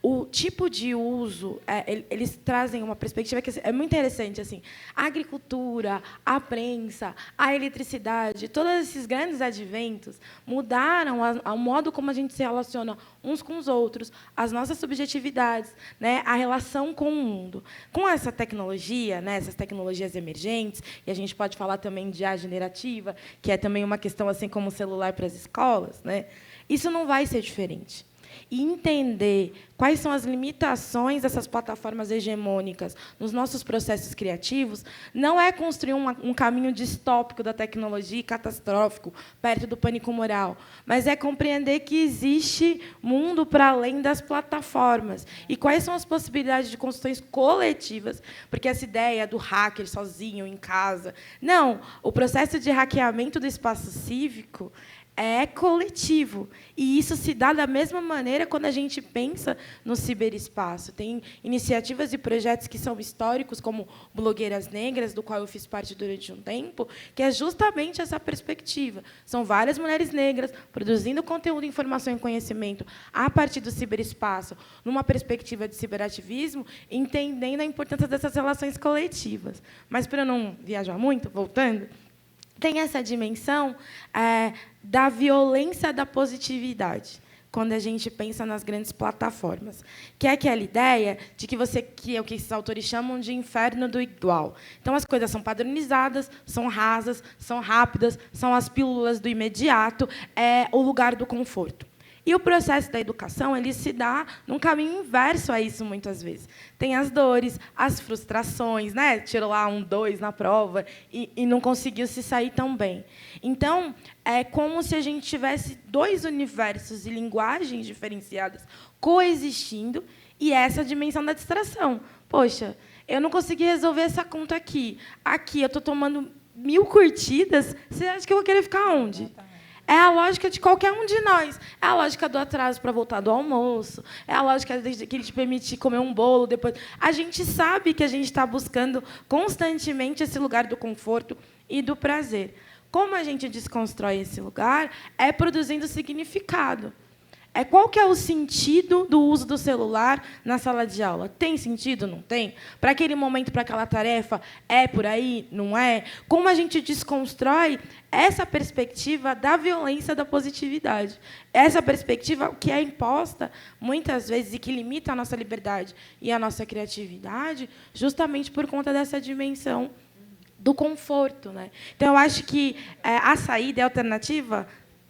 O tipo de uso, eles trazem uma perspectiva que é muito interessante. Assim, a agricultura, a prensa, a eletricidade, todos esses grandes adventos mudaram o modo como a gente se relaciona uns com os outros, as nossas subjetividades, né, a relação com o mundo. Com essa tecnologia, né, essas tecnologias emergentes, e a gente pode falar também de IA generativa, que é também uma questão assim como o celular para as escolas, né, isso não vai ser diferente. E entender quais são as limitações dessas plataformas hegemônicas nos nossos processos criativos não é construir um caminho distópico da tecnologia, catastrófico, perto do pânico moral, mas é compreender que existe mundo para além das plataformas. E quais são as possibilidades de construções coletivas, porque essa ideia do hacker sozinho, em casa... Não, o processo de hackeamento do espaço cívico é coletivo. E isso se dá da mesma maneira quando a gente pensa no ciberespaço. Tem iniciativas e projetos que são históricos, como Blogueiras Negras, do qual eu fiz parte durante um tempo, que é justamente essa perspectiva. São várias mulheres negras produzindo conteúdo, informação e conhecimento a partir do ciberespaço, numa perspectiva de ciberativismo, entendendo a importância dessas relações coletivas. Mas, para eu não viajar muito, voltando, tem essa dimensão da violência da positividade. quando a gente pensa nas grandes plataformas, que é aquela ideia de que é o que esses autores chamam de inferno do igual. Então, as coisas são padronizadas, são rasas, são rápidas, são as pílulas do imediato, é o lugar do conforto. E o processo da educação ele se dá num caminho inverso a isso, muitas vezes. Tem as dores, as frustrações, né? Tirou lá 2 na prova e não conseguiu se sair tão bem. Então, é como se a gente tivesse 2 universos e linguagens diferenciadas coexistindo e essa dimensão da distração. Poxa, eu não consegui resolver essa conta aqui. Aqui, eu estou tomando 1000 curtidas, você acha que eu vou querer ficar onde? É a lógica de qualquer um de nós. É a lógica do atraso para voltar do almoço. É a lógica de que ele te permite comer um bolo depois. A gente sabe que a gente está buscando constantemente esse lugar do conforto e do prazer. Como a gente desconstrói esse lugar é produzindo significado. Qual que é o sentido do uso do celular na sala de aula? Tem sentido? Não tem? Para aquele momento, para aquela tarefa, é por aí? Não é? Como a gente desconstrói essa perspectiva da violência da positividade? Essa perspectiva que é imposta, muitas vezes, e que limita a nossa liberdade e a nossa criatividade, justamente por conta dessa dimensão do conforto, né? Então, eu acho que a saída e a alternativa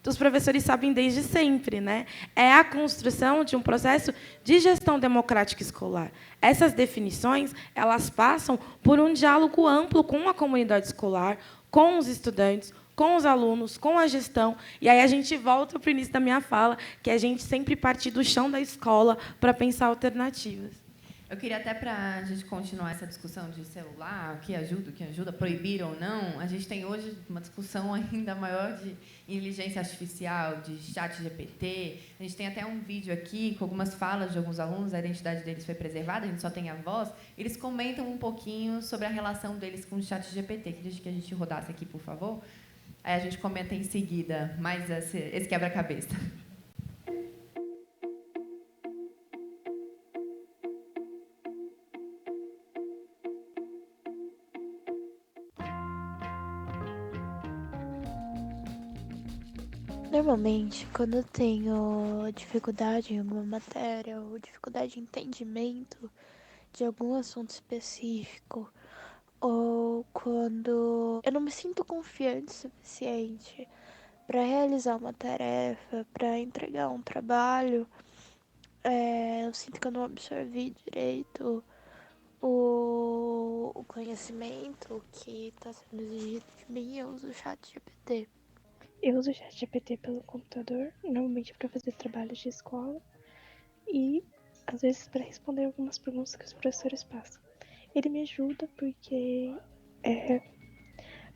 os professores sabem desde sempre, né? É a construção de um processo de gestão democrática escolar. Essas definições elas passam por um diálogo amplo com a comunidade escolar, com os estudantes, com os alunos, com a gestão. E aí a gente volta para o início da minha fala, que a gente sempre parte do chão da escola para pensar alternativas. Eu queria até, para a gente continuar essa discussão de celular, o que ajuda, proibir ou não, a gente tem hoje uma discussão ainda maior de inteligência artificial, de chat GPT. A gente tem até um vídeo aqui com algumas falas de alguns alunos, a identidade deles foi preservada, a gente só tem a voz. Eles comentam um pouquinho sobre a relação deles com o chat GPT. Queria que a gente rodasse aqui, por favor. Aí a gente comenta em seguida mais esse quebra-cabeça. Normalmente, quando eu tenho dificuldade em alguma matéria ou dificuldade de entendimento de algum assunto específico, ou quando eu não me sinto confiante o suficiente para realizar uma tarefa, para entregar um trabalho, eu sinto que eu não absorvi direito o conhecimento que está sendo exigido de mim, eu uso o chat GPT. Eu uso o ChatGPT pelo computador, normalmente para fazer trabalhos de escola e, às vezes, para responder algumas perguntas que os professores passam. Ele me ajuda porque,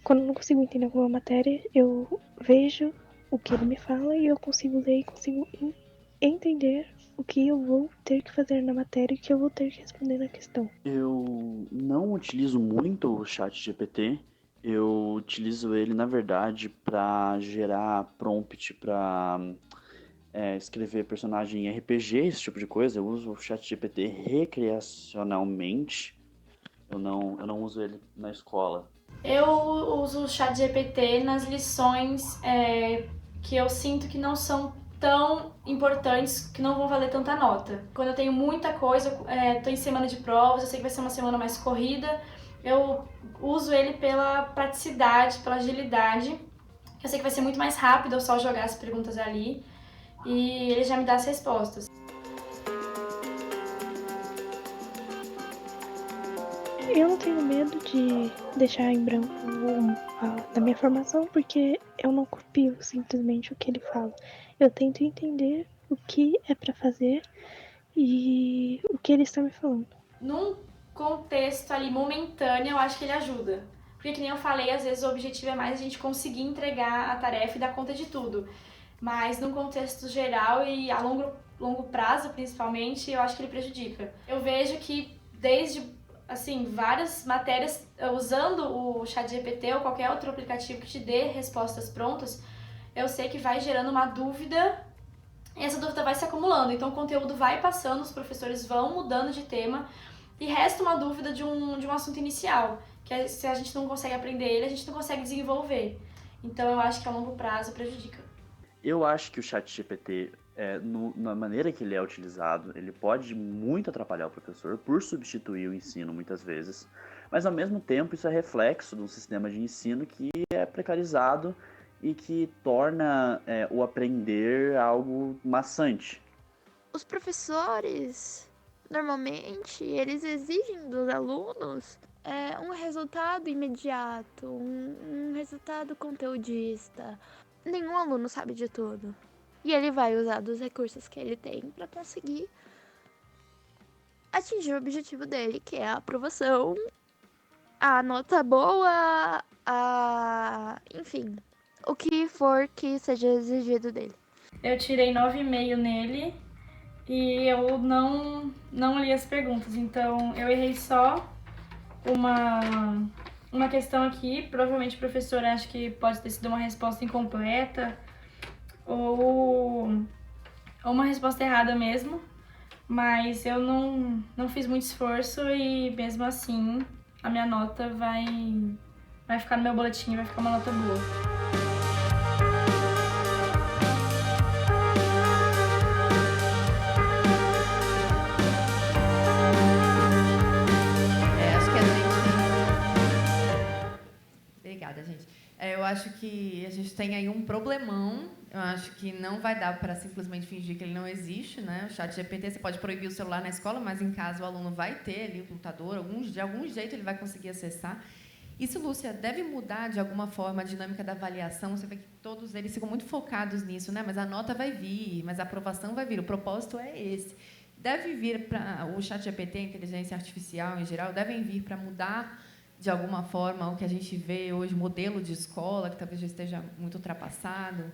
quando eu não consigo entender alguma matéria, eu vejo o que ele me fala e eu consigo ler e consigo entender o que eu vou ter que fazer na matéria e o que eu vou ter que responder na questão. Eu não utilizo muito o ChatGPT. Eu utilizo ele, na verdade, para gerar prompt para escrever personagem em RPG, esse tipo de coisa. Eu uso o ChatGPT recreacionalmente. Eu não uso ele na escola. Eu uso o ChatGPT nas lições que eu sinto que não são tão importantes, que não vão valer tanta nota. Quando eu tenho muita coisa, estou em semana de provas, eu sei que vai ser uma semana mais corrida, eu uso ele pela praticidade, pela agilidade. Eu sei que vai ser muito mais rápido eu só jogar as perguntas ali e ele já me dá as respostas. Eu não tenho medo de deixar em branco na minha formação, porque eu não copio simplesmente o que ele fala. Eu tento entender o que é para fazer e o que ele está me falando. Num contexto ali momentâneo, eu acho que ele ajuda. Porque, que nem eu falei, às vezes o objetivo é mais a gente conseguir entregar a tarefa e dar conta de tudo. Mas num contexto geral e a longo prazo, principalmente, eu acho que ele prejudica. Eu vejo que desde várias matérias, usando o ChatGPT ou qualquer outro aplicativo que te dê respostas prontas, eu sei que vai gerando uma dúvida e essa dúvida vai se acumulando. Então o conteúdo vai passando, os professores vão mudando de tema e resta uma dúvida de um assunto inicial, que se a gente não consegue aprender ele, a gente não consegue desenvolver. Então eu acho que a longo prazo prejudica. Eu acho que o ChatGPT na maneira que ele é utilizado, ele pode muito atrapalhar o professor por substituir o ensino muitas vezes, mas ao mesmo tempo isso é reflexo de um sistema de ensino que é precarizado e que torna o aprender algo maçante. Os professores, normalmente, eles exigem dos alunos um resultado imediato, um resultado conteudista. Nenhum aluno sabe de tudo. E ele vai usar dos recursos que ele tem para conseguir atingir o objetivo dele, que é a aprovação, a nota boa, enfim, o que for que seja exigido dele. Eu tirei 9,5 nele e eu não li as perguntas, então eu errei só uma questão aqui. Provavelmente o professor acha que pode ter sido uma resposta incompleta ou uma resposta errada mesmo, mas eu não fiz muito esforço e mesmo assim a minha nota vai ficar no meu boletim, vai ficar uma nota boa. Acho que a gente... Obrigada, gente. Eu acho que a gente tem aí um problemão. Eu acho que não vai dar para simplesmente fingir que ele não existe, né? O ChatGPT, você pode proibir o celular na escola, mas em casa o aluno vai ter ali o computador, de algum jeito ele vai conseguir acessar. Isso, Lúcia, deve mudar de alguma forma a dinâmica da avaliação? Você vê que todos eles ficam muito focados nisso, né? Mas a nota vai vir, mas a aprovação vai vir. O propósito é esse. Deve vir para o ChatGPT, a inteligência artificial em geral, devem vir para mudar de alguma forma o que a gente vê hoje, modelo de escola, que talvez já esteja muito ultrapassado?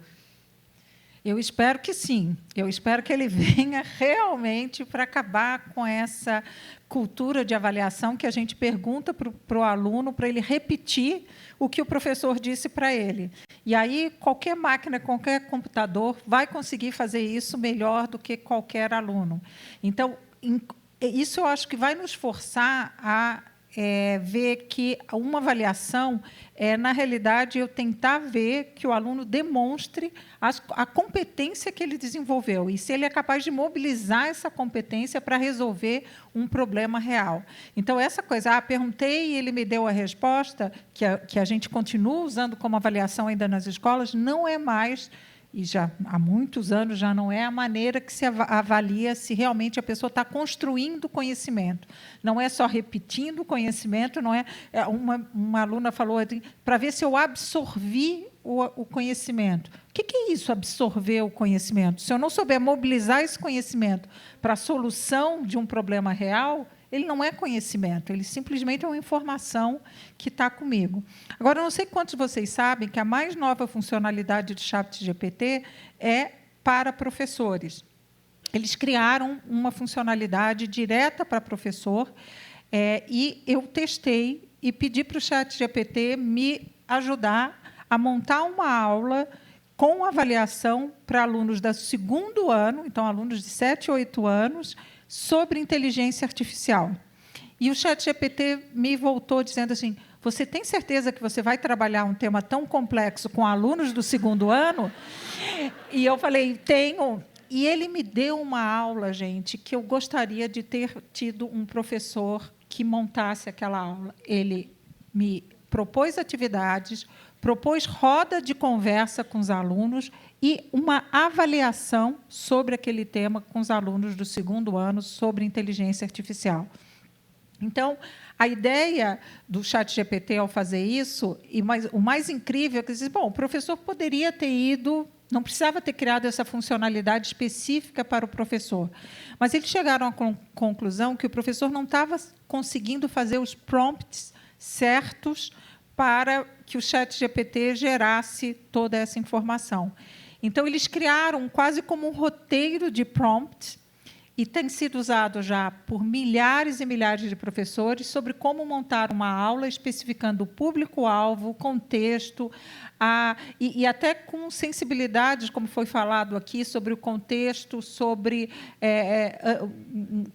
Eu espero que sim. Eu espero que ele venha realmente para acabar com essa cultura de avaliação que a gente pergunta para o aluno, para ele repetir o que o professor disse para ele. E aí, qualquer máquina, qualquer computador vai conseguir fazer isso melhor do que qualquer aluno. Então, isso eu acho que vai nos forçar a ver que uma avaliação na realidade, eu tentar ver que o aluno demonstre a competência que ele desenvolveu e se ele é capaz de mobilizar essa competência para resolver um problema real. Então, essa coisa, perguntei e ele me deu a resposta, que a gente continua usando como avaliação ainda nas escolas, não é mais, e já há muitos anos já não é a maneira que se avalia se realmente a pessoa está construindo conhecimento. Não é só repetindo o conhecimento, não é. Uma aluna falou assim, para ver se eu absorvi o conhecimento. O que é isso, absorver o conhecimento? Se eu não souber mobilizar esse conhecimento para a solução de um problema real, ele não é conhecimento, ele simplesmente é uma informação que está comigo. Agora, eu não sei quantos de vocês sabem que a mais nova funcionalidade do ChatGPT é para professores. Eles criaram uma funcionalidade direta para professor, e eu testei e pedi para o ChatGPT me ajudar a montar uma aula com avaliação para alunos do segundo ano, então, alunos de 7 e 8 anos, sobre inteligência artificial. E o ChatGPT me voltou dizendo assim, você tem certeza que você vai trabalhar um tema tão complexo com alunos do segundo ano? E eu falei, tenho. E ele me deu uma aula, gente, que eu gostaria de ter tido um professor que montasse aquela aula. Ele me propôs atividades, propôs roda de conversa com os alunos e uma avaliação sobre aquele tema com os alunos do segundo ano sobre inteligência artificial. Então, a ideia do ChatGPT ao fazer isso, o mais incrível é que diz, bom, o professor poderia ter ido, não precisava ter criado essa funcionalidade específica para o professor, mas eles chegaram à conclusão que o professor não estava conseguindo fazer os prompts certos para que o ChatGPT gerasse toda essa informação. Então, eles criaram quase como um roteiro de prompts, e tem sido usado já por milhares e milhares de professores sobre como montar uma aula especificando o público-alvo, o contexto, e até com sensibilidades, como foi falado aqui, sobre o contexto, sobre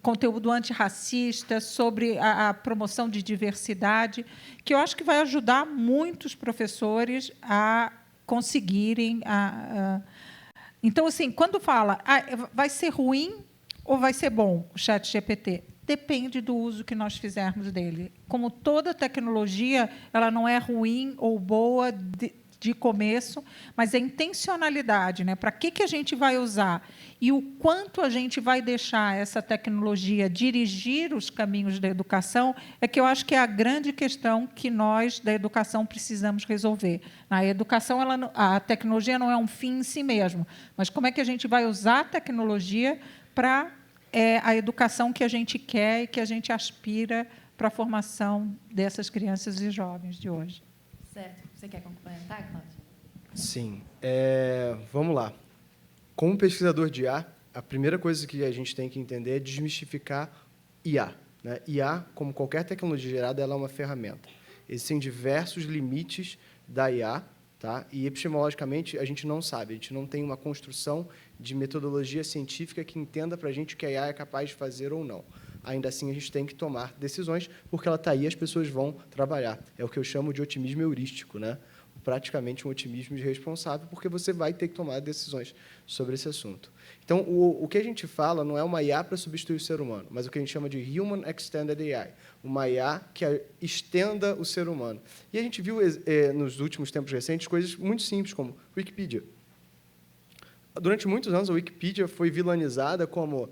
conteúdo antirracista, sobre a promoção de diversidade, que eu acho que vai ajudar muitos professores a conseguirem Então, assim, quando fala vai ser ruim ou vai ser bom o ChatGPT, depende do uso que nós fizermos dele. Como toda tecnologia, ela não é ruim ou boa de começo, mas a intencionalidade, né? Para que a gente vai usar e o quanto a gente vai deixar essa tecnologia dirigir os caminhos da educação é que eu acho que é a grande questão que nós, da educação, precisamos resolver. Na educação, a tecnologia não é um fim em si mesmo, mas como é que a gente vai usar a tecnologia para a educação que a gente quer e que a gente aspira para a formação dessas crianças e jovens de hoje. Certo. Você quer complementar, Cláudio? Sim. Vamos lá. Como pesquisador de IA, a primeira coisa que a gente tem que entender é desmistificar IA. Né? IA, como qualquer tecnologia gerada, ela é uma ferramenta. Existem diversos limites da IA, tá? E epistemologicamente a gente não sabe, a gente não tem uma construção de metodologia científica que entenda para a gente o que a IA é capaz de fazer ou não. Ainda assim, a gente tem que tomar decisões, porque ela está aí e as pessoas vão trabalhar. É o que eu chamo de otimismo heurístico, né? Praticamente um otimismo irresponsável, porque você vai ter que tomar decisões sobre esse assunto. Então, o que a gente fala não é uma IA para substituir o ser humano, mas o que a gente chama de Human Extended AI, uma IA que estenda o ser humano. E a gente viu, nos últimos tempos recentes, coisas muito simples, como Wikipedia. Durante muitos anos, a Wikipedia foi vilanizada como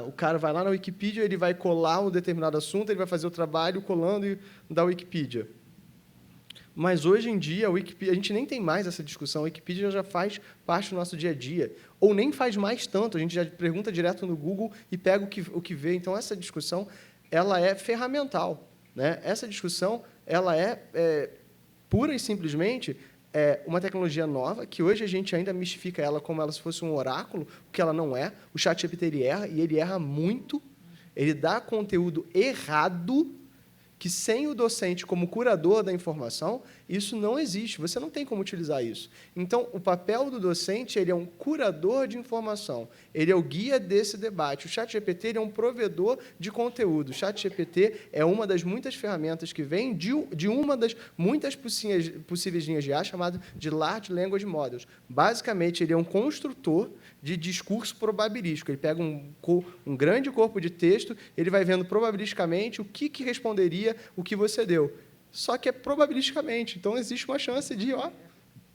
o cara vai lá na Wikipedia, ele vai colar um determinado assunto, ele vai fazer o trabalho colando da Wikipedia. Mas, hoje em dia, a gente nem tem mais essa discussão. A Wikipedia já faz parte do nosso dia a dia. Ou nem faz mais tanto. A gente já pergunta direto no Google e pega o que vê. Então, essa discussão ela é ferramental. Né? Essa discussão ela é pura e simplesmente uma tecnologia nova, que hoje a gente ainda mistifica ela como ela se fosse um oráculo, o que ela não é. O ChatGPT ele erra, e ele erra muito. Ele dá conteúdo errado, que sem o docente como curador da informação, isso não existe, você não tem como utilizar isso. Então, o papel do docente ele é um curador de informação, ele é o guia desse debate. O ChatGPT ele é um provedor de conteúdo. O ChatGPT é uma das muitas ferramentas que vem de uma das muitas possíveis linhas de IA, chamada de Large Language Models. Basicamente, ele é um construtor de discurso probabilístico. Ele pega um grande corpo de texto, ele vai vendo probabilisticamente o que responderia o que você deu. Só que é probabilisticamente. Então, existe uma chance de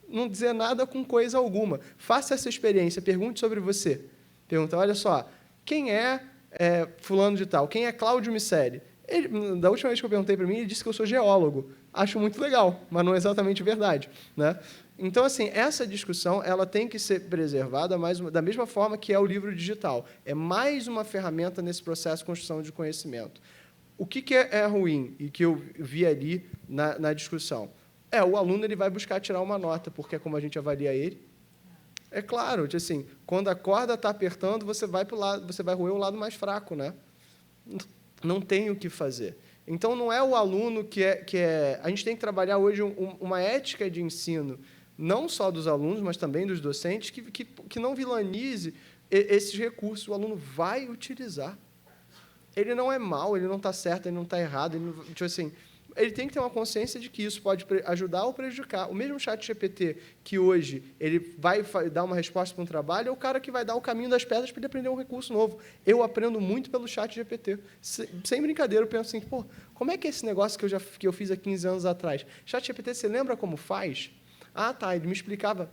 não dizer nada com coisa alguma. Faça essa experiência, pergunte sobre você. Pergunta, olha só, quem é fulano de tal? Quem é Cláudio Miceli? Da última vez que eu perguntei para mim, ele disse que eu sou geólogo. Acho muito legal, mas não é exatamente verdade. Né? Então, assim, essa discussão ela tem que ser preservada da mesma forma que é o livro digital. É mais uma ferramenta nesse processo de construção de conhecimento. O que é ruim e que eu vi ali na discussão? O aluno ele vai buscar tirar uma nota, porque é como a gente avalia ele. É claro, assim, quando a corda está apertando, você vai roer o lado mais fraco, né? Não tem o que fazer. Então, não é o aluno que é... A gente tem que trabalhar hoje uma ética de ensino, não só dos alunos, mas também dos docentes, que não vilanize esses recursos. O aluno vai utilizar. Ele não é mau, ele não está certo, ele não está errado. Ele tem que ter uma consciência de que isso pode ajudar ou prejudicar. O mesmo ChatGPT que hoje ele vai dar uma resposta para um trabalho é o cara que vai dar o caminho das pedras para ele aprender um recurso novo. Eu aprendo muito pelo ChatGPT. Sem brincadeira, eu penso assim, como é que é esse negócio que eu fiz há 15 anos atrás? ChatGPT, você lembra como faz? Tá, ele me explicava.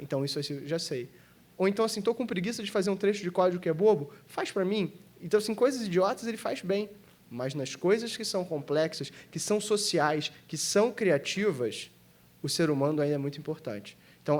Então isso eu já sei. Ou então, assim, estou com preguiça de fazer um trecho de código que é bobo, faz para mim. Então, assim, coisas idiotas ele faz bem. Mas nas coisas que são complexas, que são sociais, que são criativas, o ser humano ainda é muito importante. Então,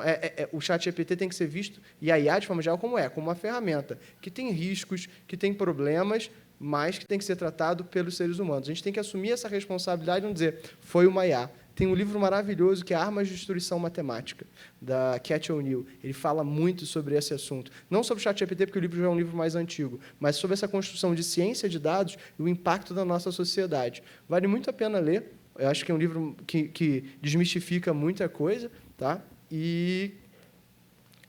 o ChatGPT tem que ser visto, e a IA, de forma geral, como uma ferramenta que tem riscos, que tem problemas, mas que tem que ser tratado pelos seres humanos. A gente tem que assumir essa responsabilidade e não dizer, foi uma IA. Tem um livro maravilhoso que é Armas de Destruição Matemática, da Cat O'Neill. Ele fala muito sobre esse assunto. Não sobre o ChatGPT, porque o livro já é um livro mais antigo, mas sobre essa construção de ciência de dados e o impacto da nossa sociedade. Vale muito a pena ler. Eu acho que é um livro que desmistifica muita coisa, tá? E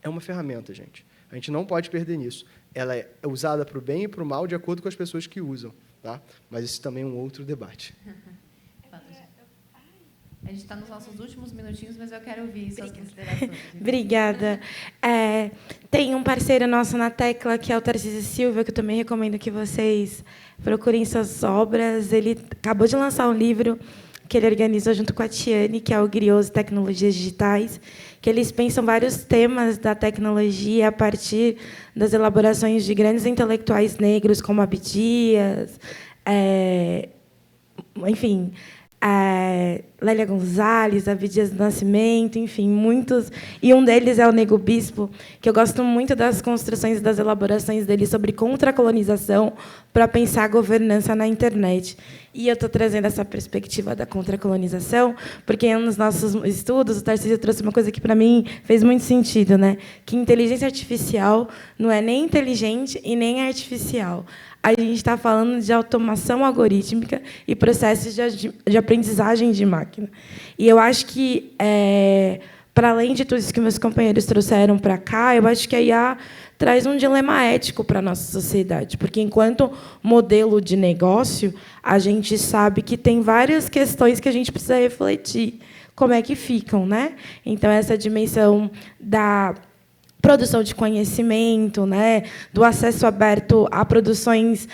é uma ferramenta, gente. A gente não pode perder nisso. Ela é usada para o bem e para o mal, de acordo com as pessoas que usam. Tá? Mas isso também é um outro debate. A gente está nos nossos últimos minutinhos, mas eu quero ouvir suas considerações. Obrigada. Tem um parceiro nosso na Tecla, que é o Tarcísio Silva, que eu também recomendo que vocês procurem suas obras. Ele acabou de lançar um livro que ele organizou junto com a Tiane, que é o Grioso Tecnologias Digitais, que eles pensam vários temas da tecnologia a partir das elaborações de grandes intelectuais negros, como Abdias, enfim, Lélia Gonzalez, Abdias do Nascimento, enfim, muitos. E um deles é o Nego Bispo, que eu gosto muito das construções e das elaborações dele sobre contracolonização para pensar a governança na internet. E eu estou trazendo essa perspectiva da contracolonização, porque nos nossos estudos o Tarcísio trouxe uma coisa que, para mim, fez muito sentido, né? Que inteligência artificial não é nem inteligente e nem artificial. A gente está falando de automação algorítmica e processos de aprendizagem de máquina. E eu acho que, para além de tudo isso que meus companheiros trouxeram para cá, eu acho que a IA traz um dilema ético para a nossa sociedade, porque, enquanto modelo de negócio, a gente sabe que tem várias questões que a gente precisa refletir como é que ficam, né? Então, essa dimensão da produção de conhecimento, né, do acesso aberto a produções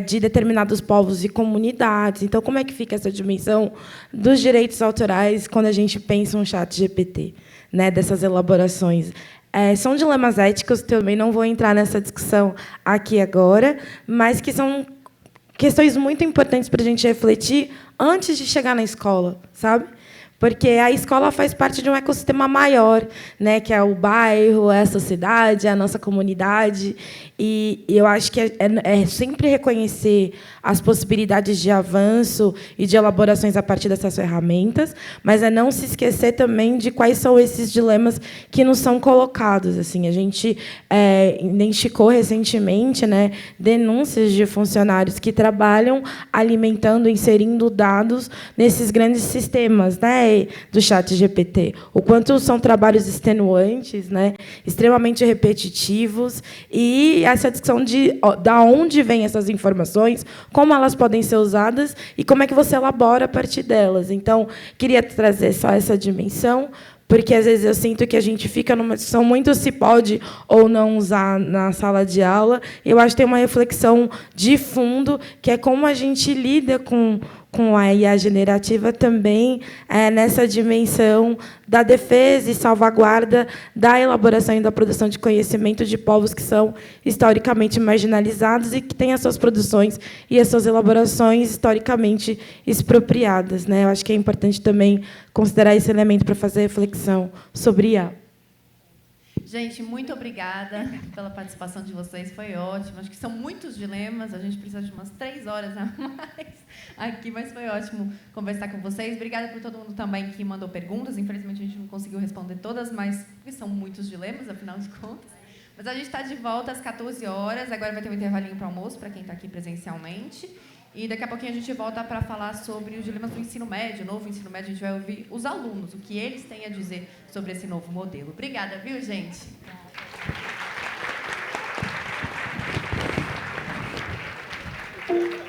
de determinados povos e comunidades. Então, como é que fica essa dimensão dos direitos autorais quando a gente pensa um ChatGPT, né, dessas elaborações? São dilemas éticos, também não vou entrar nessa discussão aqui agora, mas que são questões muito importantes para a gente refletir antes de chegar na escola, sabe? Porque a escola faz parte de um ecossistema maior, né, que é o bairro, é a sociedade, é a nossa comunidade. E eu acho que é sempre reconhecer as possibilidades de avanço e de elaborações a partir dessas ferramentas, mas é não se esquecer também de quais são esses dilemas que nos são colocados. Assim, a gente identificou recentemente, né, denúncias de funcionários que trabalham alimentando, inserindo dados nesses grandes sistemas, né, do ChatGPT. O quanto são trabalhos extenuantes, né, extremamente repetitivos, e essa discussão de onde vêm essas informações, como elas podem ser usadas e como é que você elabora a partir delas. Então, queria trazer só essa dimensão, porque, às vezes, eu sinto que a gente fica numa discussão muito se pode ou não usar na sala de aula. Eu acho que tem uma reflexão de fundo, que é como a gente lida com a IA generativa também, nessa dimensão da defesa e salvaguarda da elaboração e da produção de conhecimento de povos que são historicamente marginalizados e que têm as suas produções e as suas elaborações historicamente expropriadas, né? Eu acho que é importante também considerar esse elemento para fazer reflexão sobre IA. Gente, muito obrigada pela participação de vocês, foi ótimo. Acho que são muitos dilemas, a gente precisa de umas 3 horas a mais aqui, mas foi ótimo conversar com vocês. Obrigada por todo mundo também que mandou perguntas. Infelizmente, a gente não conseguiu responder todas, mas são muitos dilemas, afinal de contas. Mas a gente está de volta às 14 horas, agora vai ter um intervalinho para almoço, para quem está aqui presencialmente. E daqui a pouquinho a gente volta para falar sobre os dilemas do ensino médio, o novo ensino médio. A gente vai ouvir os alunos, o que eles têm a dizer sobre esse novo modelo. Obrigada, viu, gente? Obrigada.